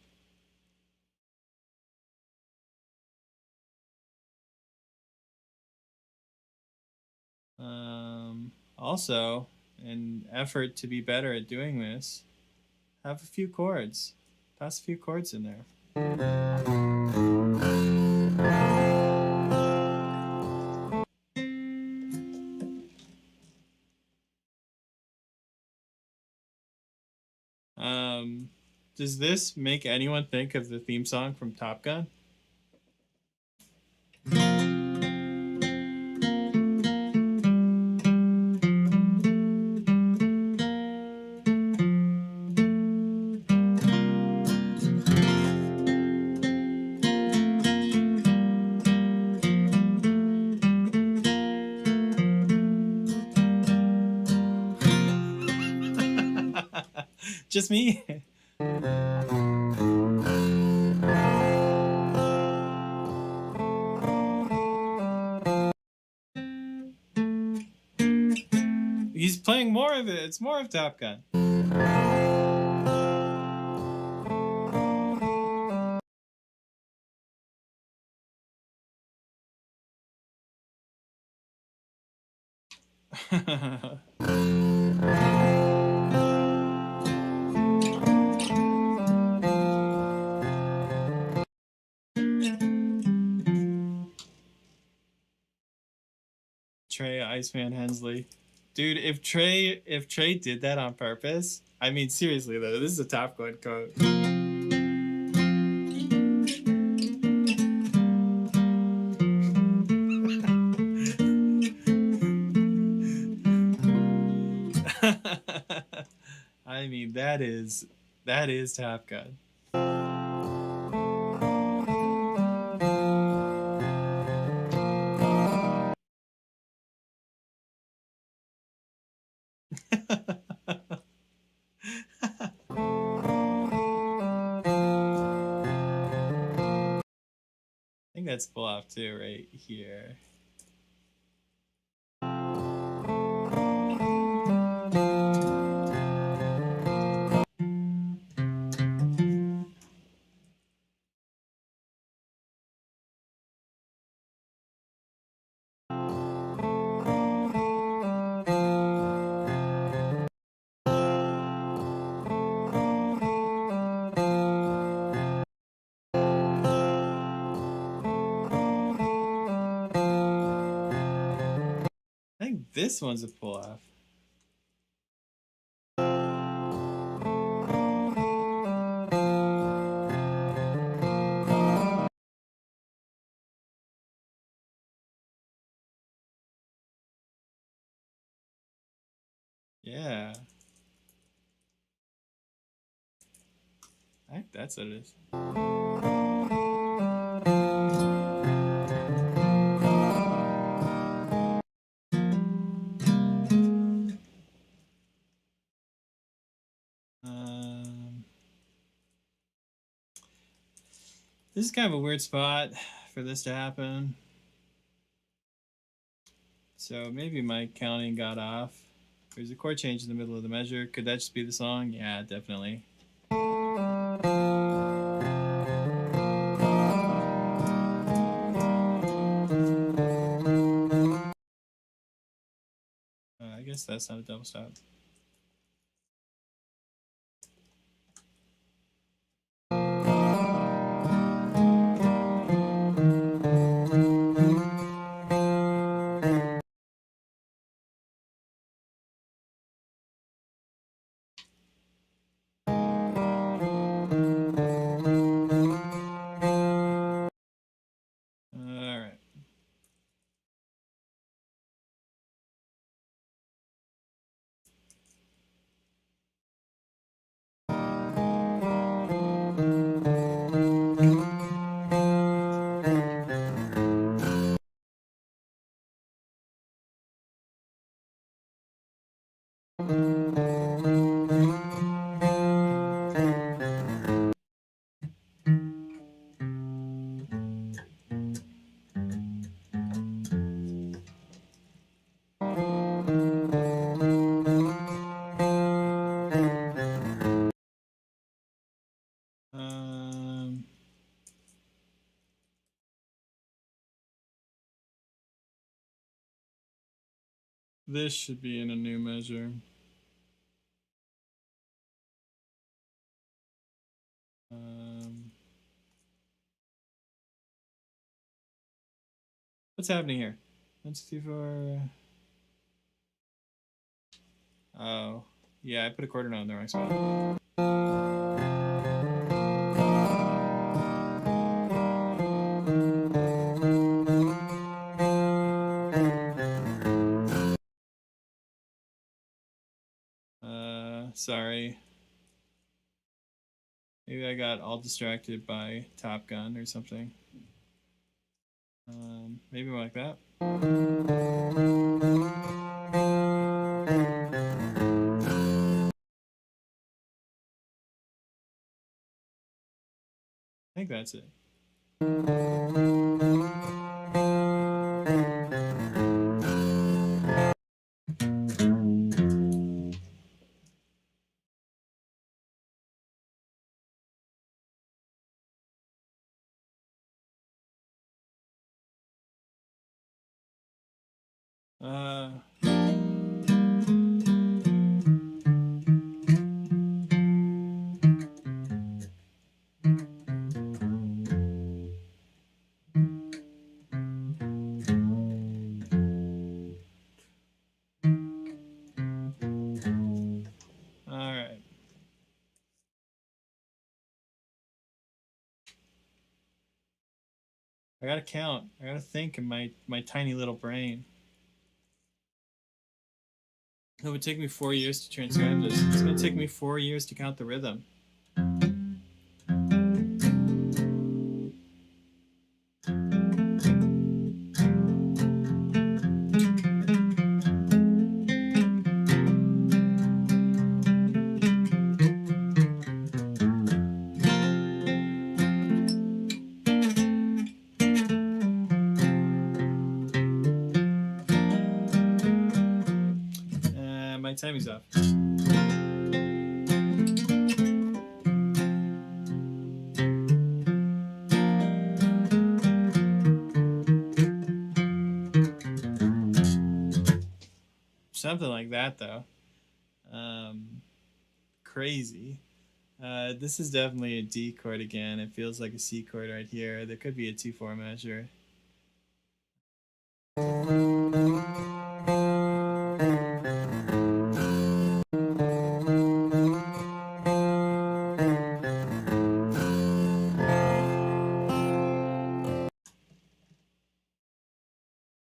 [SPEAKER 3] Also, in effort to be better at doing this, have a few chords. Toss a few chords in there. Does this make anyone think of the theme song from Top Gun? Just me? He's playing more of it. It's more of Top Gun. Trey Iceman Hensley. Dude, if Trey did that on purpose, I mean seriously though, this is a Top Gun code. I mean that is Top Gun. I think that's pull off too, right here. I think this one's a pull off. Yeah. I think that's what it is. This is kind of a weird spot for this to happen. So maybe my counting got off. There's a chord change in the middle of the measure. Could that just be the song? Yeah, definitely. I guess that's not a double stop. This should be in a new measure. What's happening here? 164. Oh, yeah, I put a quarter note in the wrong spot. Sorry. Maybe I got all distracted by Top Gun or something. Maybe more like that. I think that's it. I gotta count. I gotta think in my tiny little brain. It would take me 4 years to transcribe this. It's gonna take me 4 years to count the rhythm. My timing's off. Something like that, though. Crazy. This is definitely a D chord again. It feels like a C chord right here. There could be a 2/4 measure.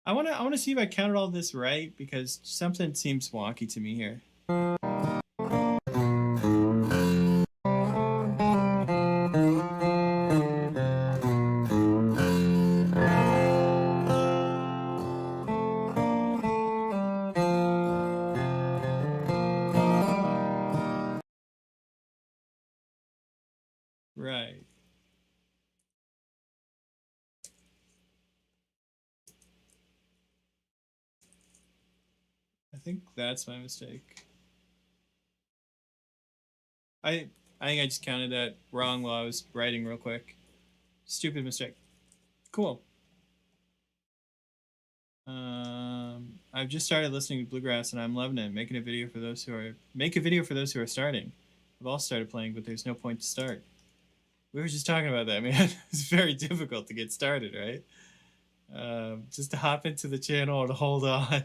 [SPEAKER 3] I want to see if I counted all this right, because something seems wonky to me here. Right. I think that's my mistake. I think I just counted that wrong while I was writing real quick. Stupid mistake. Cool. I've just started listening to bluegrass and I'm loving it. Making a video for those who are starting. I've all started playing, but there's no point to start. We were just talking about that, man. It's very difficult to get started, right? Just to hop into the channel and hold on.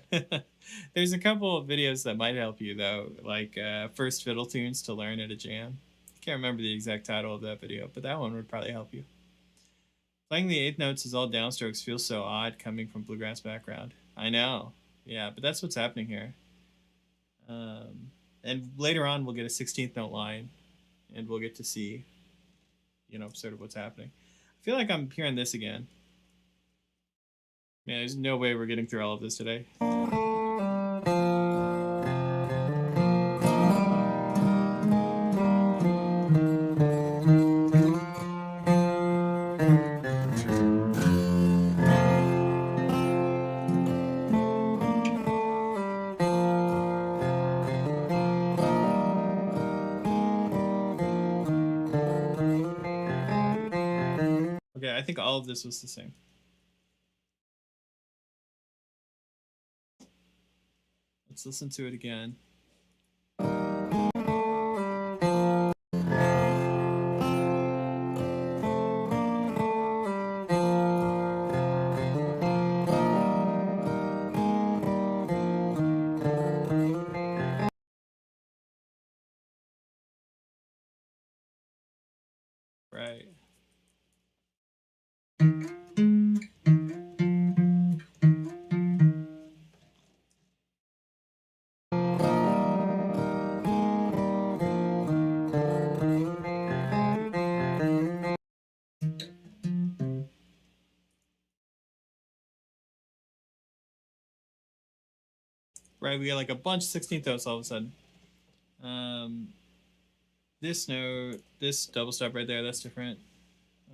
[SPEAKER 3] There's a couple of videos that might help you, though, like first fiddle tunes to learn at a jam. I can't remember the exact title of that video, but that one would probably help you. Playing the eighth notes as all downstrokes feels so odd coming from bluegrass background. I know. Yeah, but that's what's happening here. And later on, we'll get a 16th note line, and we'll get to see, sort of what's happening. I feel like I'm hearing this again. Man, there's no way we're getting through all of this today. Yeah, I think all of this was the same. Let's listen to it again. Right. Right, we got like a bunch of 16th notes all of a sudden. This note, this double stop right there, that's different.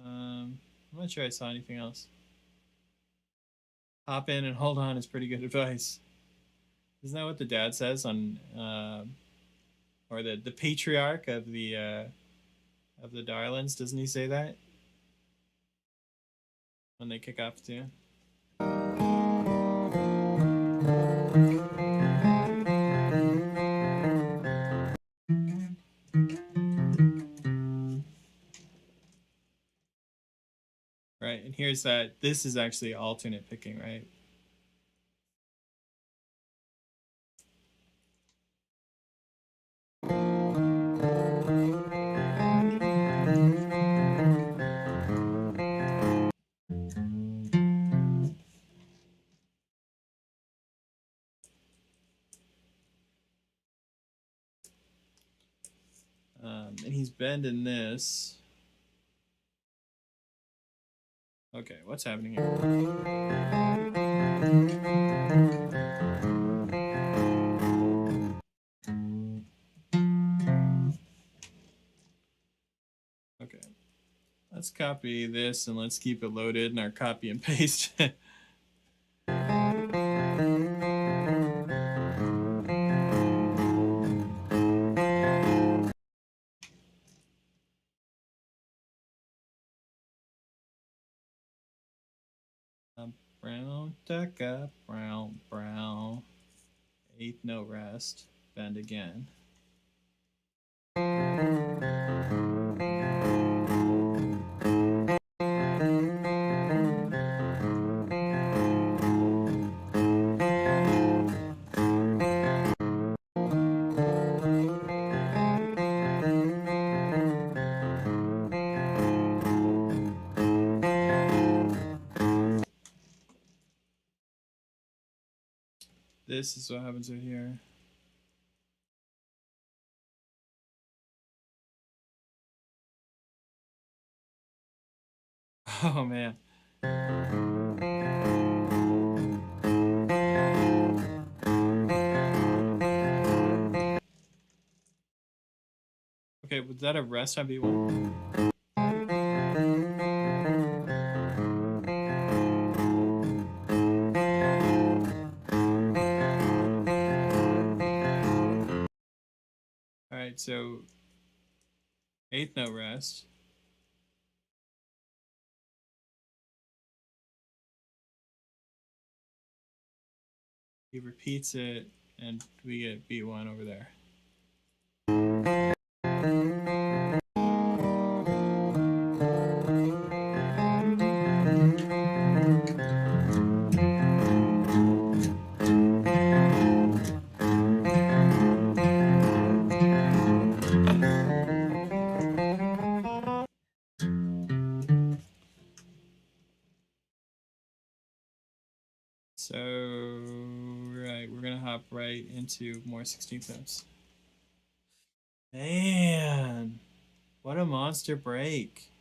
[SPEAKER 3] I'm not sure I saw anything else. Hop in and hold on is pretty good advice. Isn't that what the dad says on, or the patriarch of the Darlings? Doesn't he say that when they kick off the tune? Right, and here's that. This is actually alternate picking, right? And he's bending this. Okay, what's happening here? Okay, let's copy this and let's keep it loaded in our copy and paste. Brown, duck up, brown, brown. 8th note rest, bend again. This is what happens right here. Oh man. Okay, was that a rest on B1? Alright, so 8th note rest. He repeats it, and we get B1 over there. So, right, we're gonna hop right into more 16th notes. Man, what a monster break.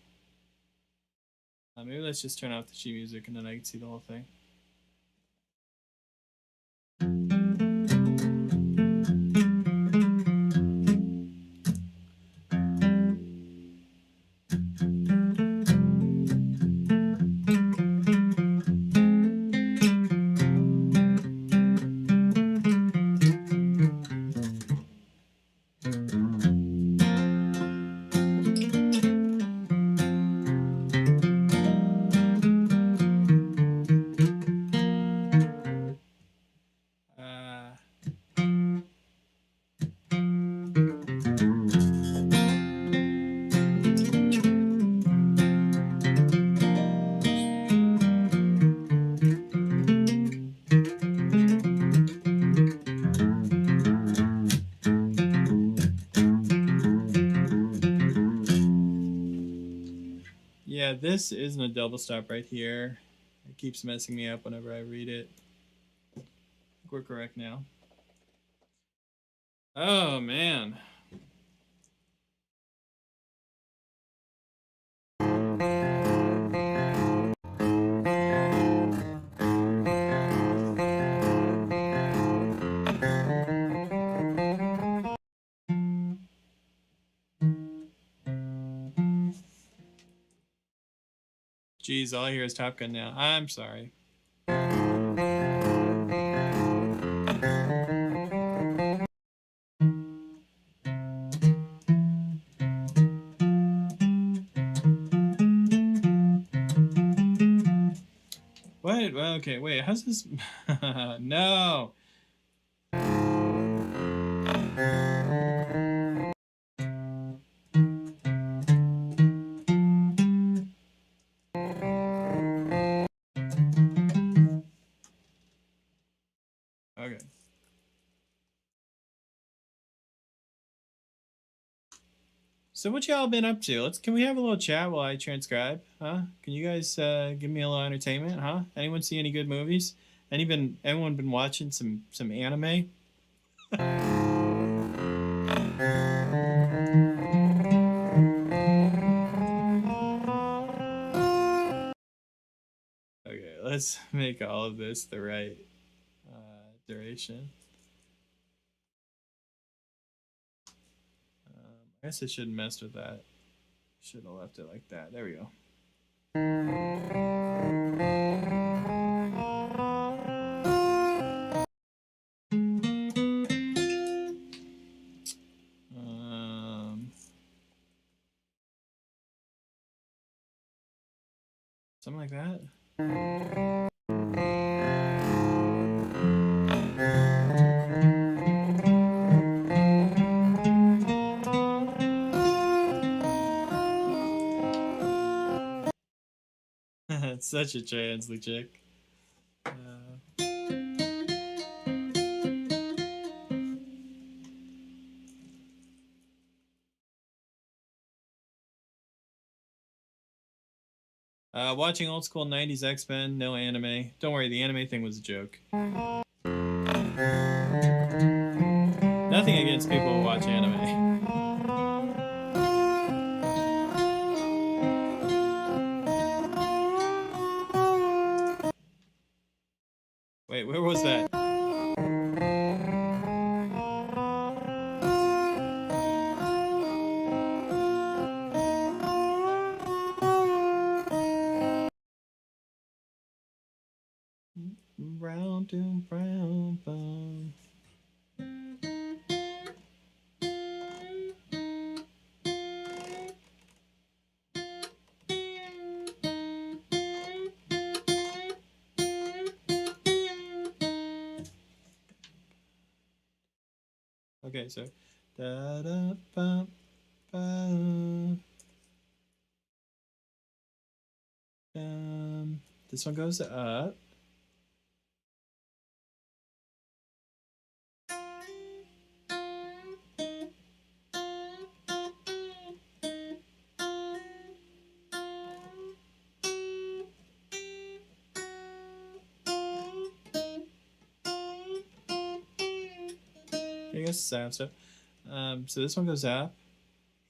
[SPEAKER 3] Maybe let's just turn off the sheet music and then I can see the whole thing. Yeah, this isn't a double stop right here. It keeps messing me up whenever I read it. I think we're correct now. Oh, man. Jeez, all I hear is Top Gun now. I'm sorry. What? Well, okay, wait. How's this? No. Okay. So what y'all been up to? Can we have a little chat while I transcribe? Huh? Can you guys give me a little entertainment? Huh? Anyone see any good movies? Anyone been watching some anime? Okay, let's make all of this the right duration. I guess I shouldn't mess with that. Should have left it like that. There we go. Something like that. It's such a Trey Hensley chick. Watching old school 90s X-Men, no anime. Don't worry, the anime thing was a joke. Nothing against people who watch anime. Wait, where was that? Round and brown bone. Okay, so da da ba ba. This one goes up. I guess sound stuff. So this one goes up.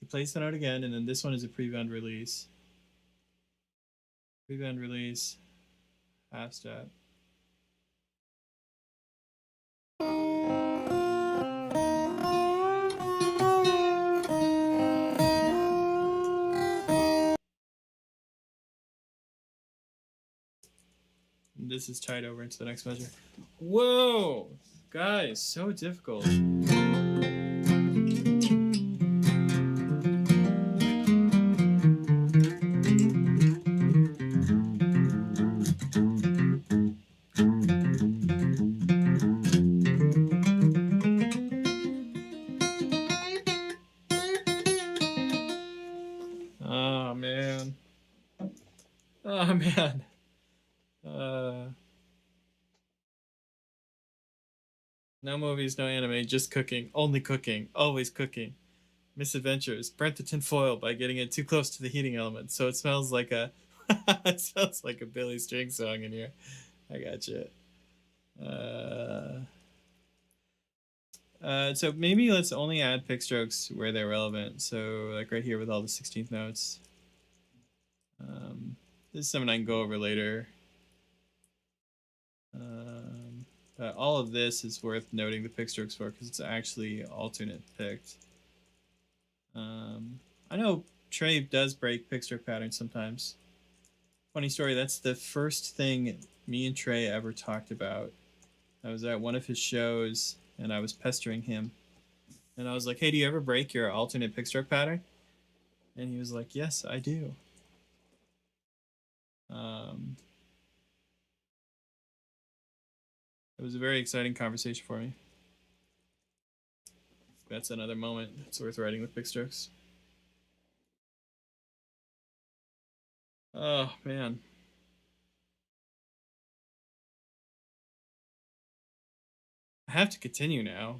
[SPEAKER 3] He plays the note again, and then this one is a preview release. Preview release. Half step. And this is tied over into the next measure. Whoa! Guys, so difficult. Oh, man. Oh, man. No movies, no anime, just cooking. Only cooking. Always cooking. Misadventures. Burnt the tinfoil by getting it too close to the heating element, so it smells like a it smells like a Billy String song in here. I gotcha. So maybe let's only add pick strokes where they're relevant. So like right here with all the 16th notes. This is something I can go over later. All of this is worth noting the pick strokes for because it's actually alternate picked. I know Trey does break pick stroke patterns sometimes. Funny story, that's the first thing me and Trey ever talked about. I was at one of his shows and I was pestering him. And I was like, hey, do you ever break your alternate pick stroke pattern? And he was like, yes, I do. It was a very exciting conversation for me. That's another moment. It's worth writing with pick strokes. Oh, man. I have to continue now.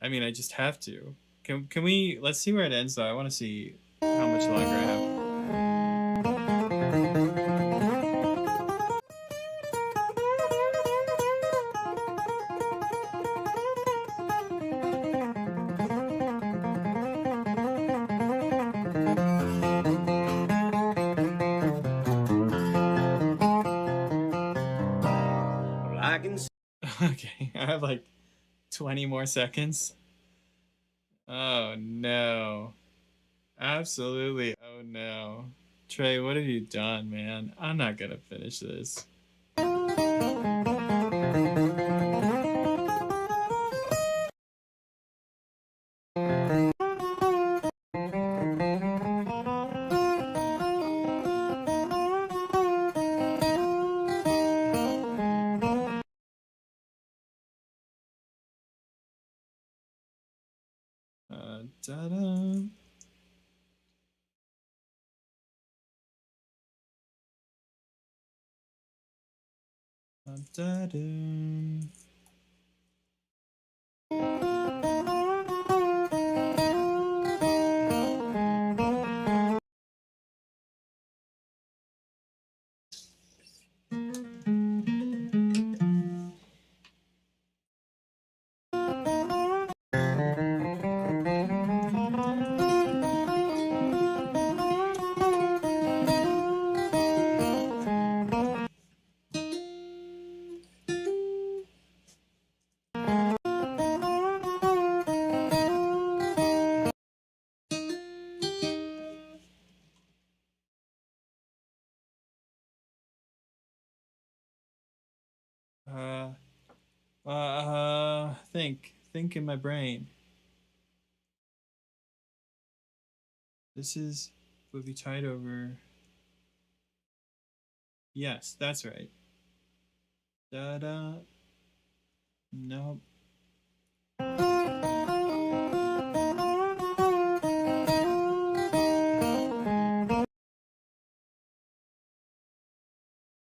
[SPEAKER 3] I mean, I just have to. Can we... Let's see where it ends, though. I want to see how much longer I have. Okay, I have like 20 more seconds. Oh no. Absolutely. Oh no. Trey, what have you done, man? I'm not gonna finish this. Da-da. Da-da. Think in my brain. This would be tied over. Yes, that's right. Da-da. Nope.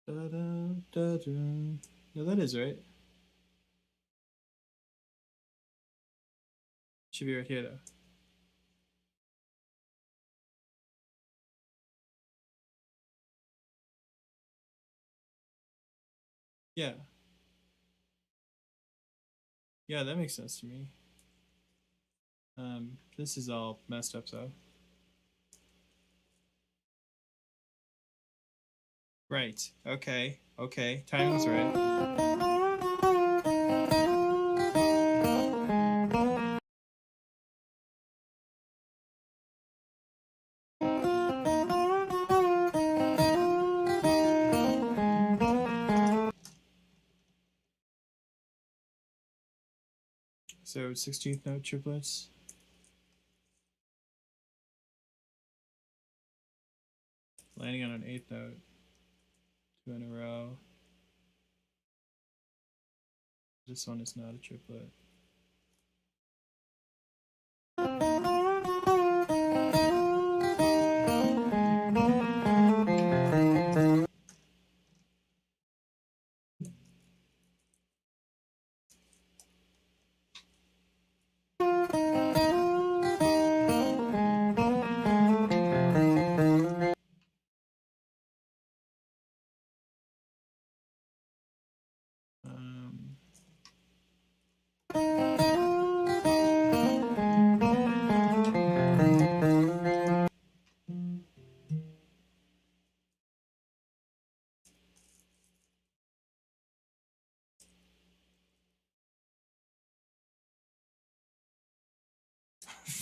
[SPEAKER 3] Da-da, da-da. No, that is right. Should be right here, though. Yeah. Yeah, that makes sense to me. This is all messed up, though. Right. Okay. Okay. Timing's right. So 16th note triplets. Landing on an 8th note. 2 in a row. This one is not a triplet.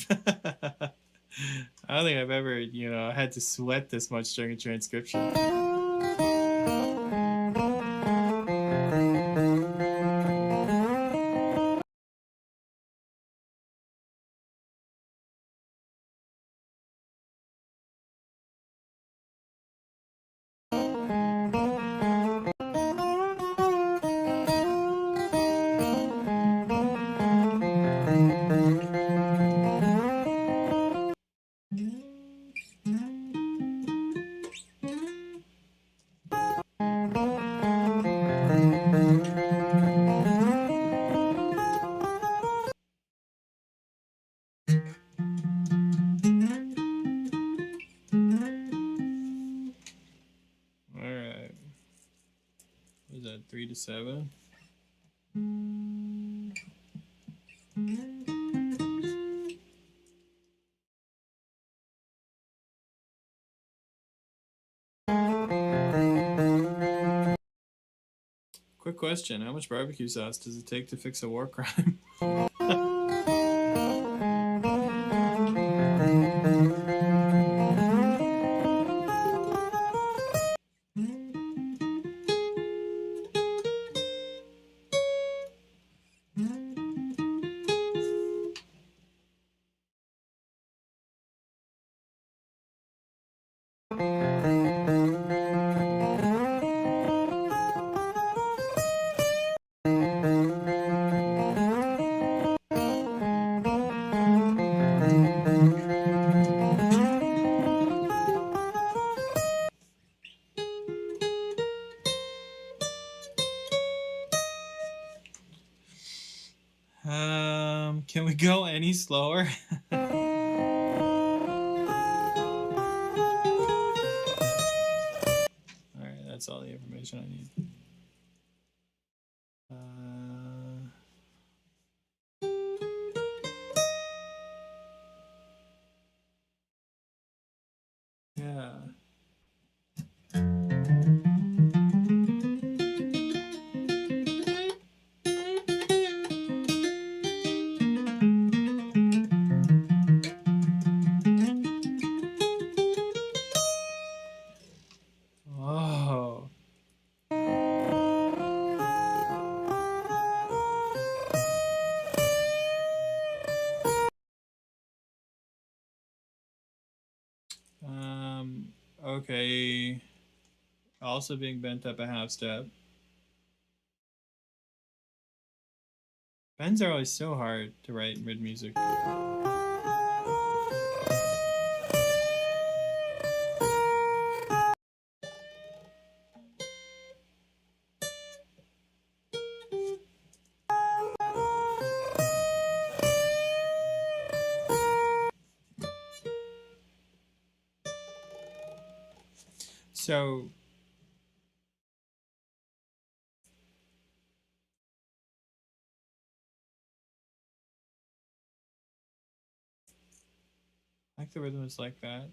[SPEAKER 3] I don't think I've ever, had to sweat this much during a transcription. Alright. What is that, 3 to 7? Quick question, how much barbecue sauce does it take to fix a war crime? Can we go any slower? Alright, that's all the information I need. Yeah. Oh. Okay. Also being bent up a half step. Bends are always so hard to write in mid music. So I like the rhythm is like that.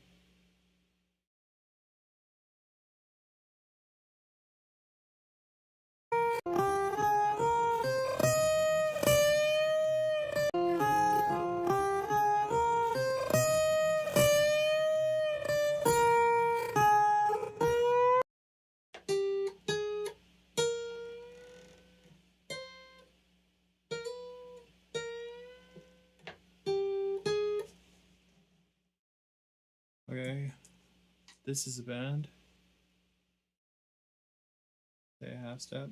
[SPEAKER 3] Okay, this is a bend. Say a half step.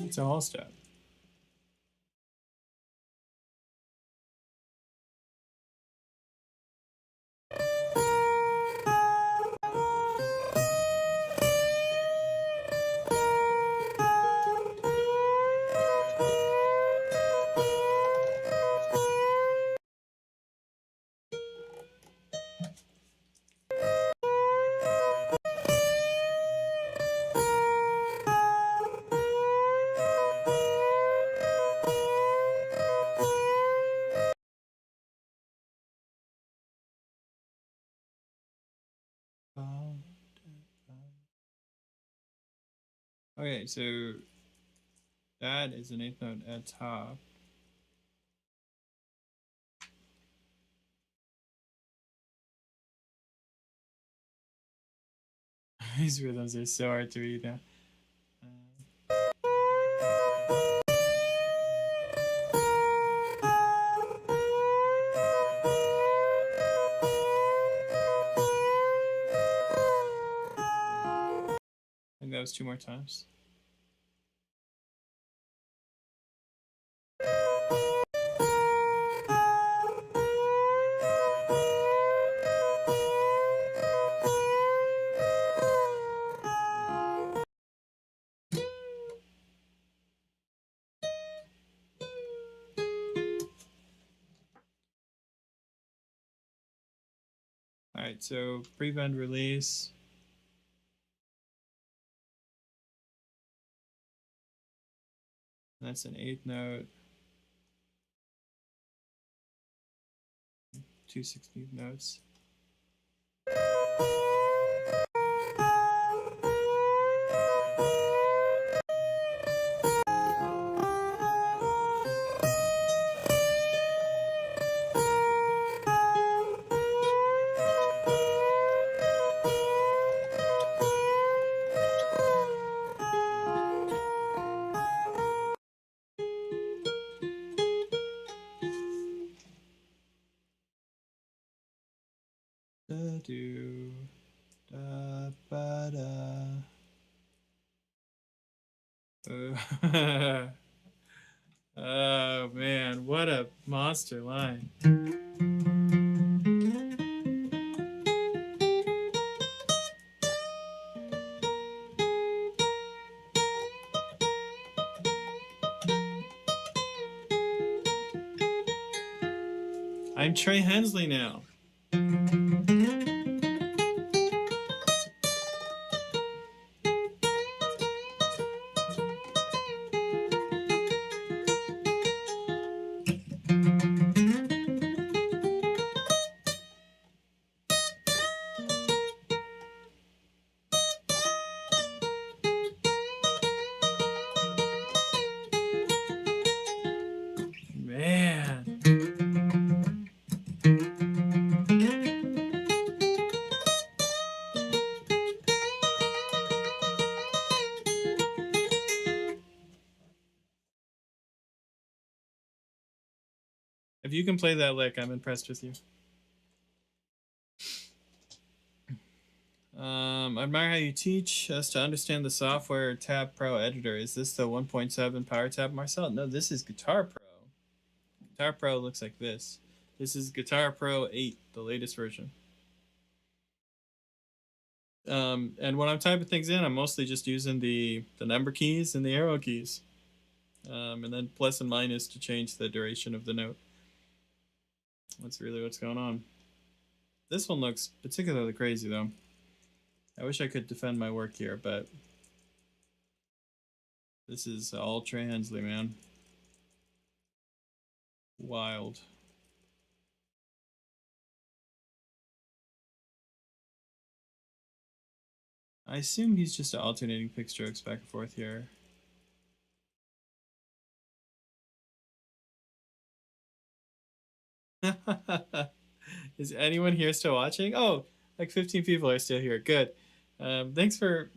[SPEAKER 3] It's a whole step. Okay, so that is an eighth note at top. These rhythms are so hard to read now. I think that was 2 more times. Alright, so pre-bend release. That's an eighth note. 2 16th notes. Da do da ba da. Oh man, what a monster line. I'm Trey Hensley now. Man. If you can play that lick, I'm impressed with you. I admire how you teach us to understand the software Tab Pro editor. Is this the 1.7 Power Tab, Marcel? No, this is Guitar Pro. Guitar Pro looks like this. This is Guitar Pro 8, the latest version. And when I'm typing things in, I'm mostly just using the number keys and the arrow keys. And then plus and minus to change the duration of the note. That's really what's going on. This one looks particularly crazy, though. I wish I could defend my work here, but this is all Trey Hensley, man. Wild. I assume he's just alternating pick strokes back and forth here. Is anyone here still watching? Oh, like 15 people are still here. Good. Thanks for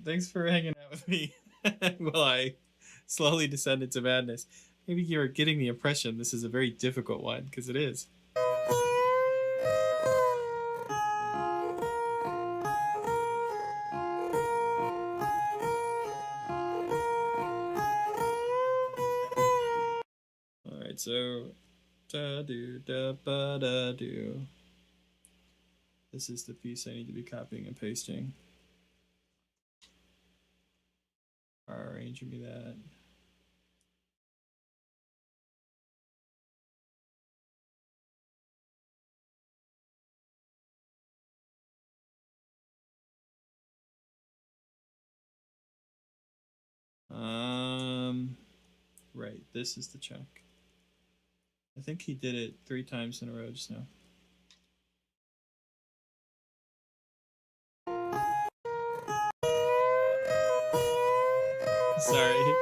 [SPEAKER 3] hanging out with me while I slowly descend into madness. Maybe you're getting the impression this is a very difficult one, because it is. Alright, so da do da ba da do. This is the piece I need to be copying and pasting. Arranging me that. Right, this is the chunk. I think he did it 3 times in a row just now. Sorry.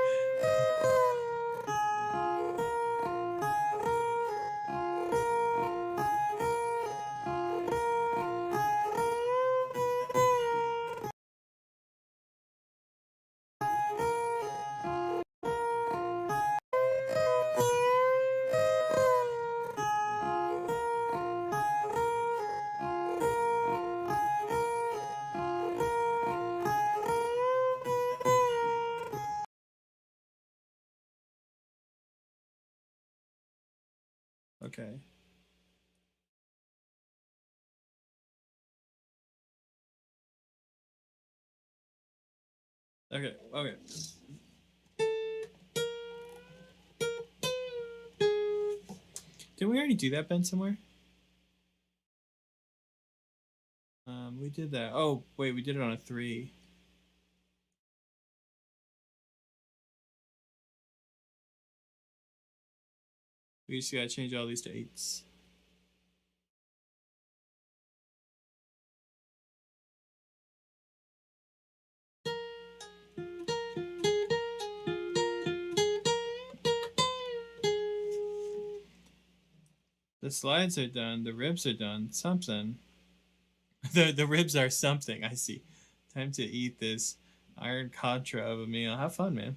[SPEAKER 3] Okay. Okay. Okay. Didn't we already do that, Ben, somewhere? We did that. Oh, wait, we did it on a 3. We just gotta change all these to 8s. The slides are done. The ribs are done. Something. The ribs are something. I see. Time to eat this iron contra of a meal. Have fun, man.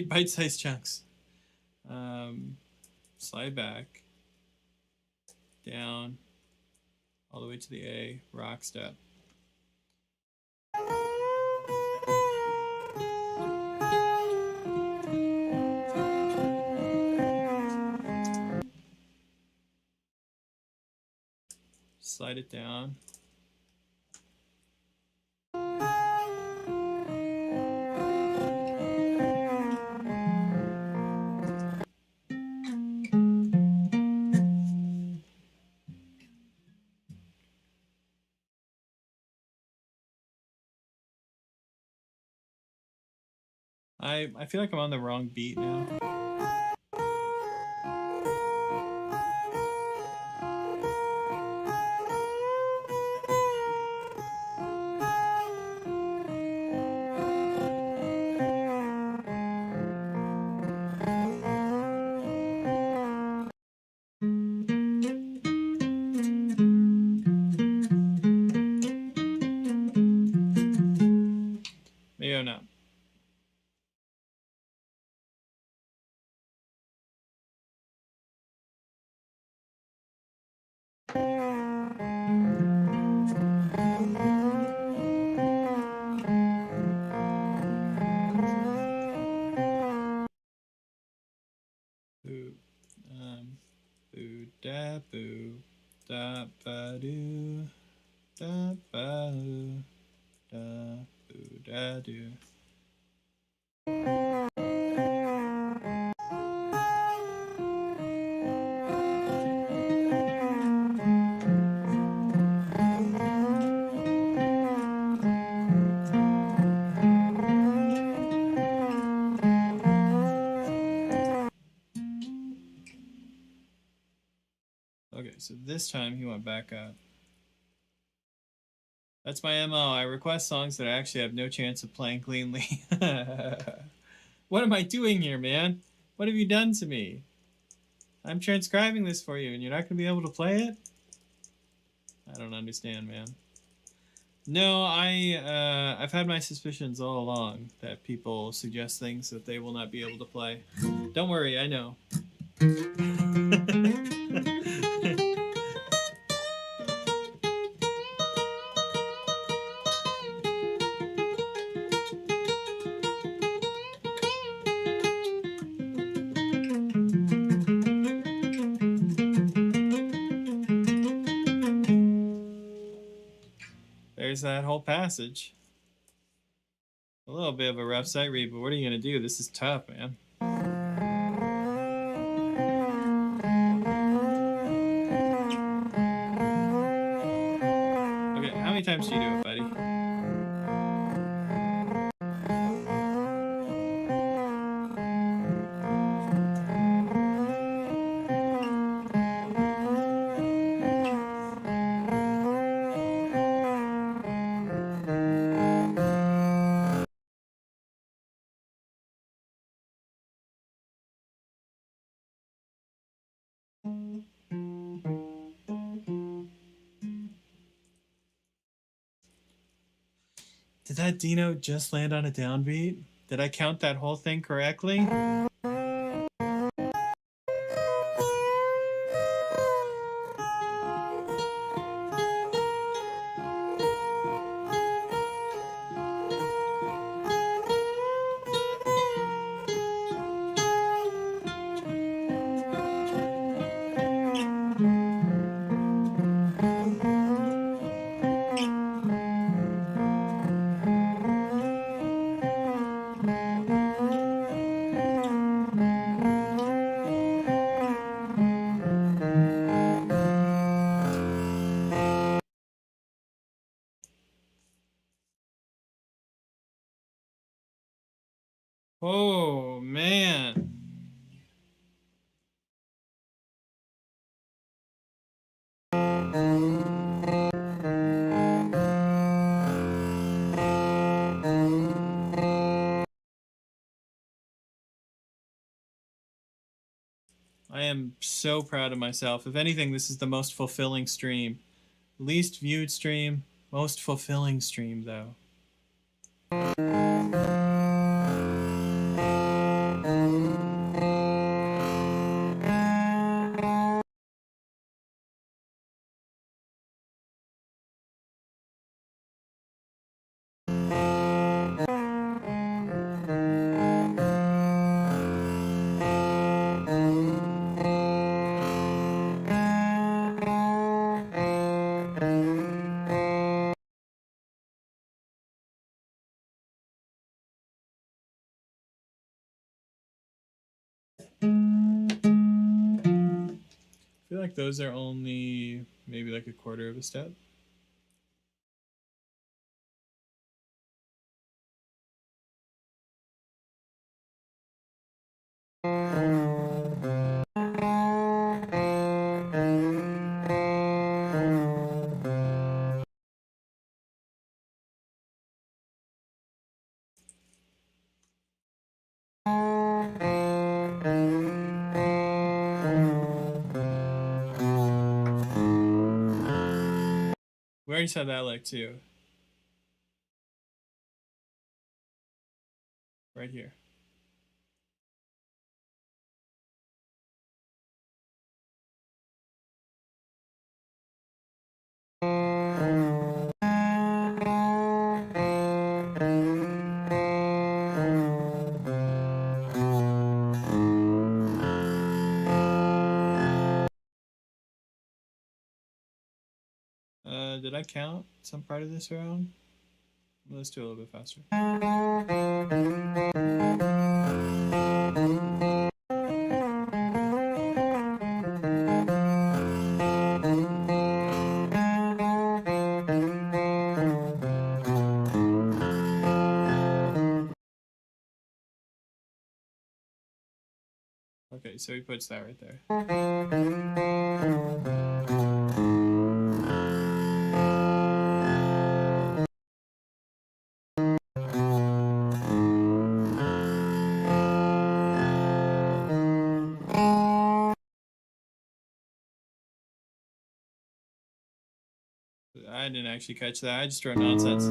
[SPEAKER 3] Bite-sized chunks. Slide back, down, all the way to the A, rock step. Slide it down. I feel like I'm on the wrong beat now. Maybe I'm not. Boo da boo da ba doo da ba doo da boo da doo. Okay, so this time he went back up. That's my MO. I request songs that I actually have no chance of playing cleanly. What am I doing here, man? What have you done to me? I'm transcribing this for you and you're not going to be able to play it? I don't understand, man. No, I've had my suspicions all along that people suggest things that they will not be able to play. Don't worry, I know. memorize that whole passage. A little bit of a rough sight read, but what are you going to do? This is tough, man. Okay, how many times do you do it, buddy? Did that D note just land on a downbeat? Did I count that whole thing correctly? Oh, man. I am so proud of myself. If anything, this is the most fulfilling stream. Least viewed stream, most fulfilling stream, though. I feel like those are only maybe like a quarter of a step. We already said that like two. Right here. Did I count some part of this wrong? Let's do a little bit faster. Okay, so he puts that right there. I didn't actually catch that. I just wrote nonsense.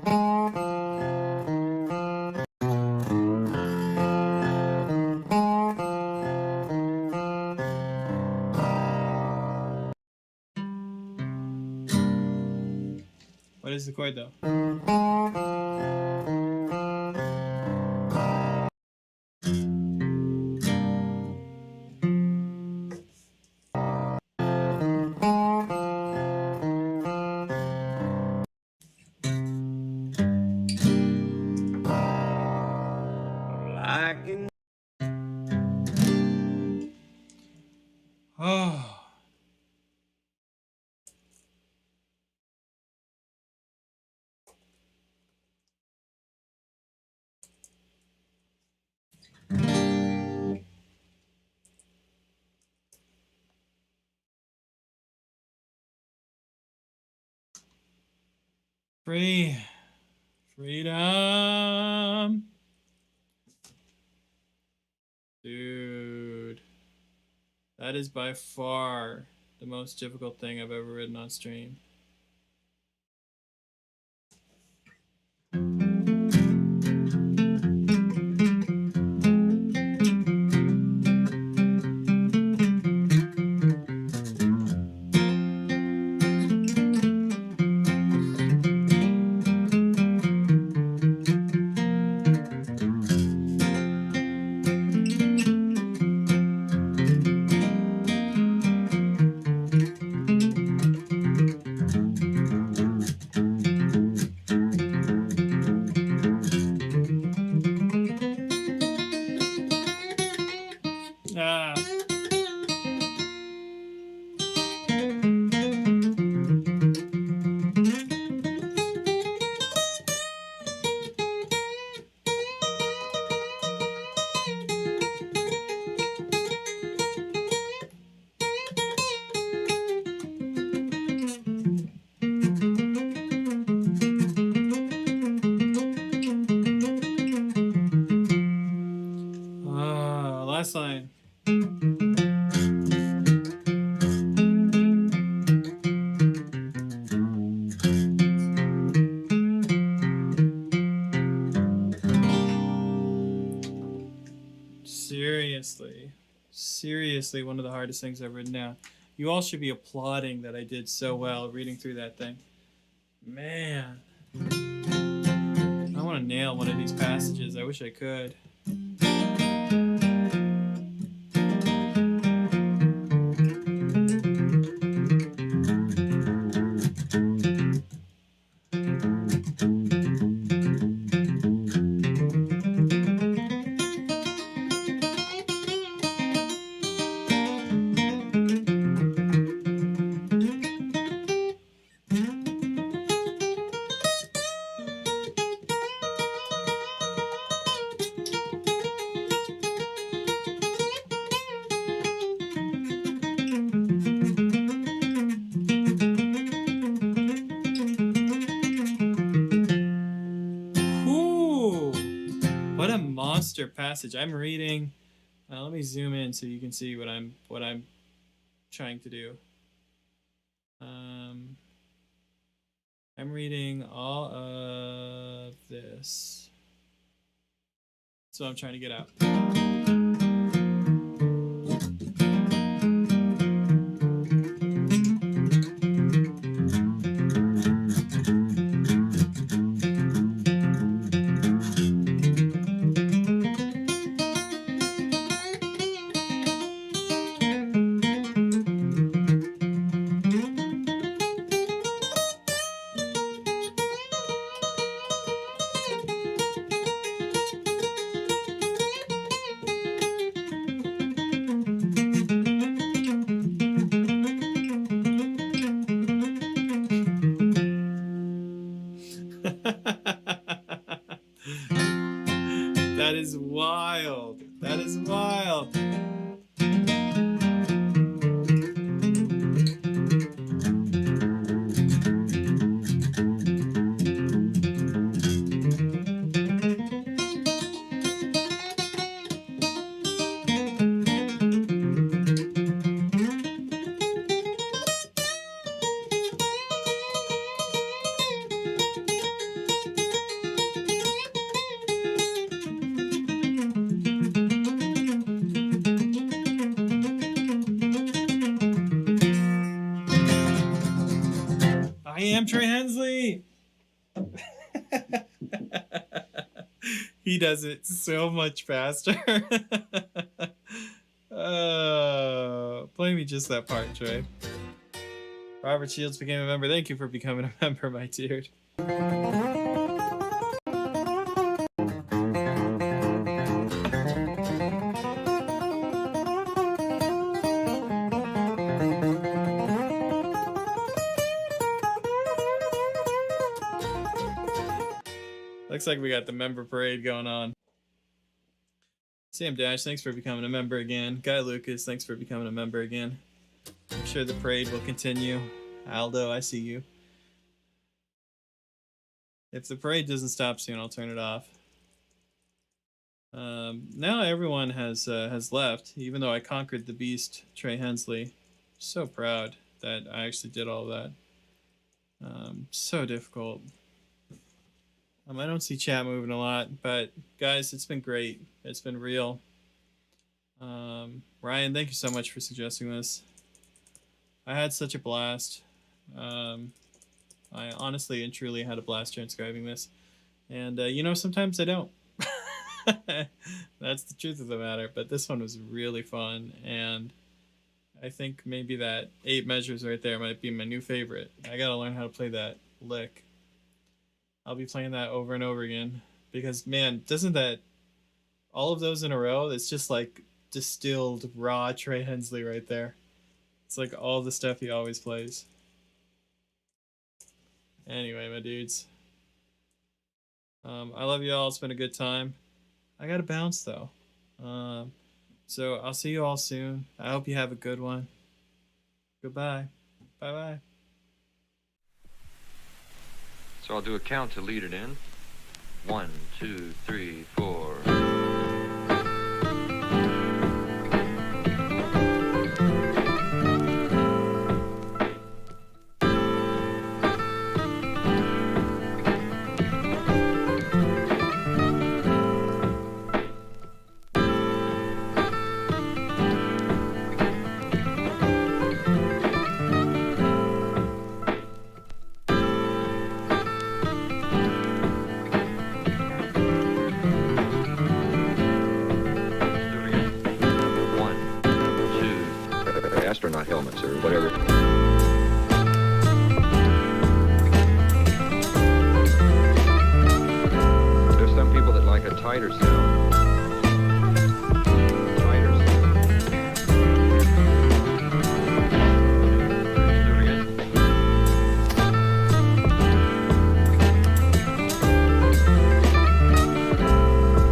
[SPEAKER 3] What is the chord though?
[SPEAKER 4] I can
[SPEAKER 3] Oh. Freedom. Dude. That is by far the most difficult thing I've ever written on stream. Ah. Last line. Seriously, one of the hardest things I've written down. You all should be applauding that I did so well reading through that thing. Man. I want to nail one of these passages. I wish I could. Passage. I'm reading. Let me zoom in so you can see what I'm trying to do. I'm reading all of this. So I'm trying to get out. That is wild. That is wild. He does it so much faster. Play me just that part, Trey. Robert Shields became a member. Thank you for becoming a member, my dude. Looks like we got the member parade going on. Sam Dash, thanks for becoming a member again. Guy Lucas, thanks for becoming a member again. I'm sure the parade will continue. Aldo, I see you. If the parade doesn't stop soon, I'll turn it off. Now everyone has left, even though I conquered the beast, Trey Hensley. So proud that I actually did all that. So difficult. I don't see chat moving a lot, but guys, it's been great. It's been real. Ryan, thank you so much for suggesting this. I had such a blast. I honestly and truly had a blast transcribing this. And, you know, sometimes I don't. That's the truth of the matter. But this one was really fun. And I think maybe that 8 measures right there might be my new favorite. I got to learn how to play that lick. I'll be playing that over and over again because, man, doesn't that, all of those in a row, it's just like distilled raw Trey Hensley right there. It's like all the stuff he always plays. Anyway, my dudes, I love you all. It's been a good time. I gotta bounce though. So I'll see you all soon. I hope you have a good one. Goodbye. Bye-bye.
[SPEAKER 1] So I'll do a count to lead it in. 1, 2, 3, 4.
[SPEAKER 2] Astronaut helmets or whatever. There's some people that like a tighter sound. Tighter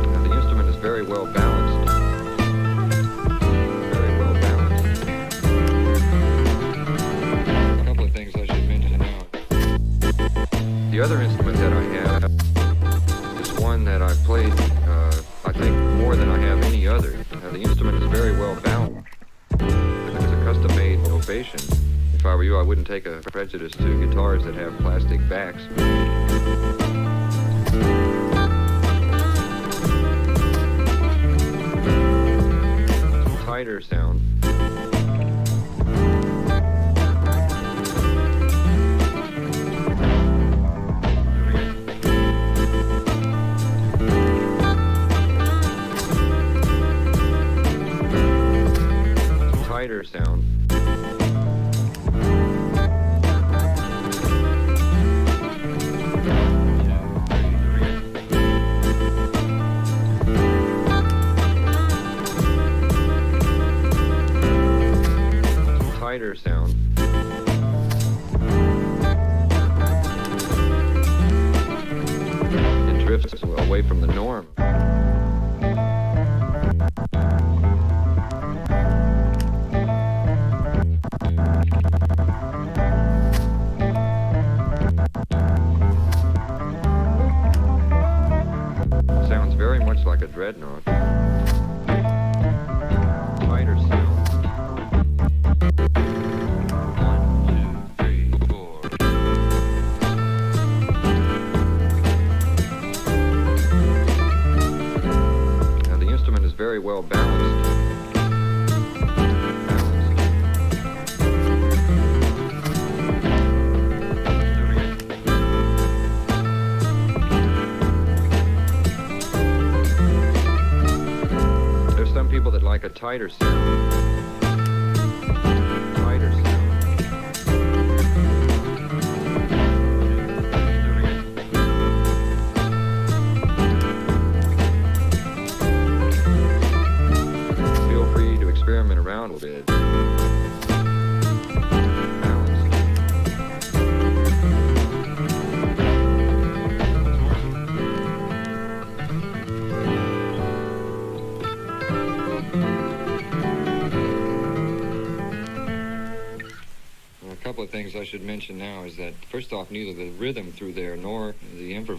[SPEAKER 2] Now the instrument is very well balanced. The other instrument that I have is one that I've played, I think, more than I have any other. The instrument is very well balanced. It's a custom-made ovation. If I were you, I wouldn't take a prejudice to guitars that have plastic backs. Tighter sound. Tighter sound. Tighter sound. It drifts away from the norm. Sounds very much like a dreadnought. Tighter sound.
[SPEAKER 1] 1, 2, 3, 4.
[SPEAKER 2] Now the instrument is very well balanced. people that like a tighter sound. Tighter sound. Feel free to experiment around a bit. A couple of things I should mention now is that, first off, neither the rhythm through there nor the improvisation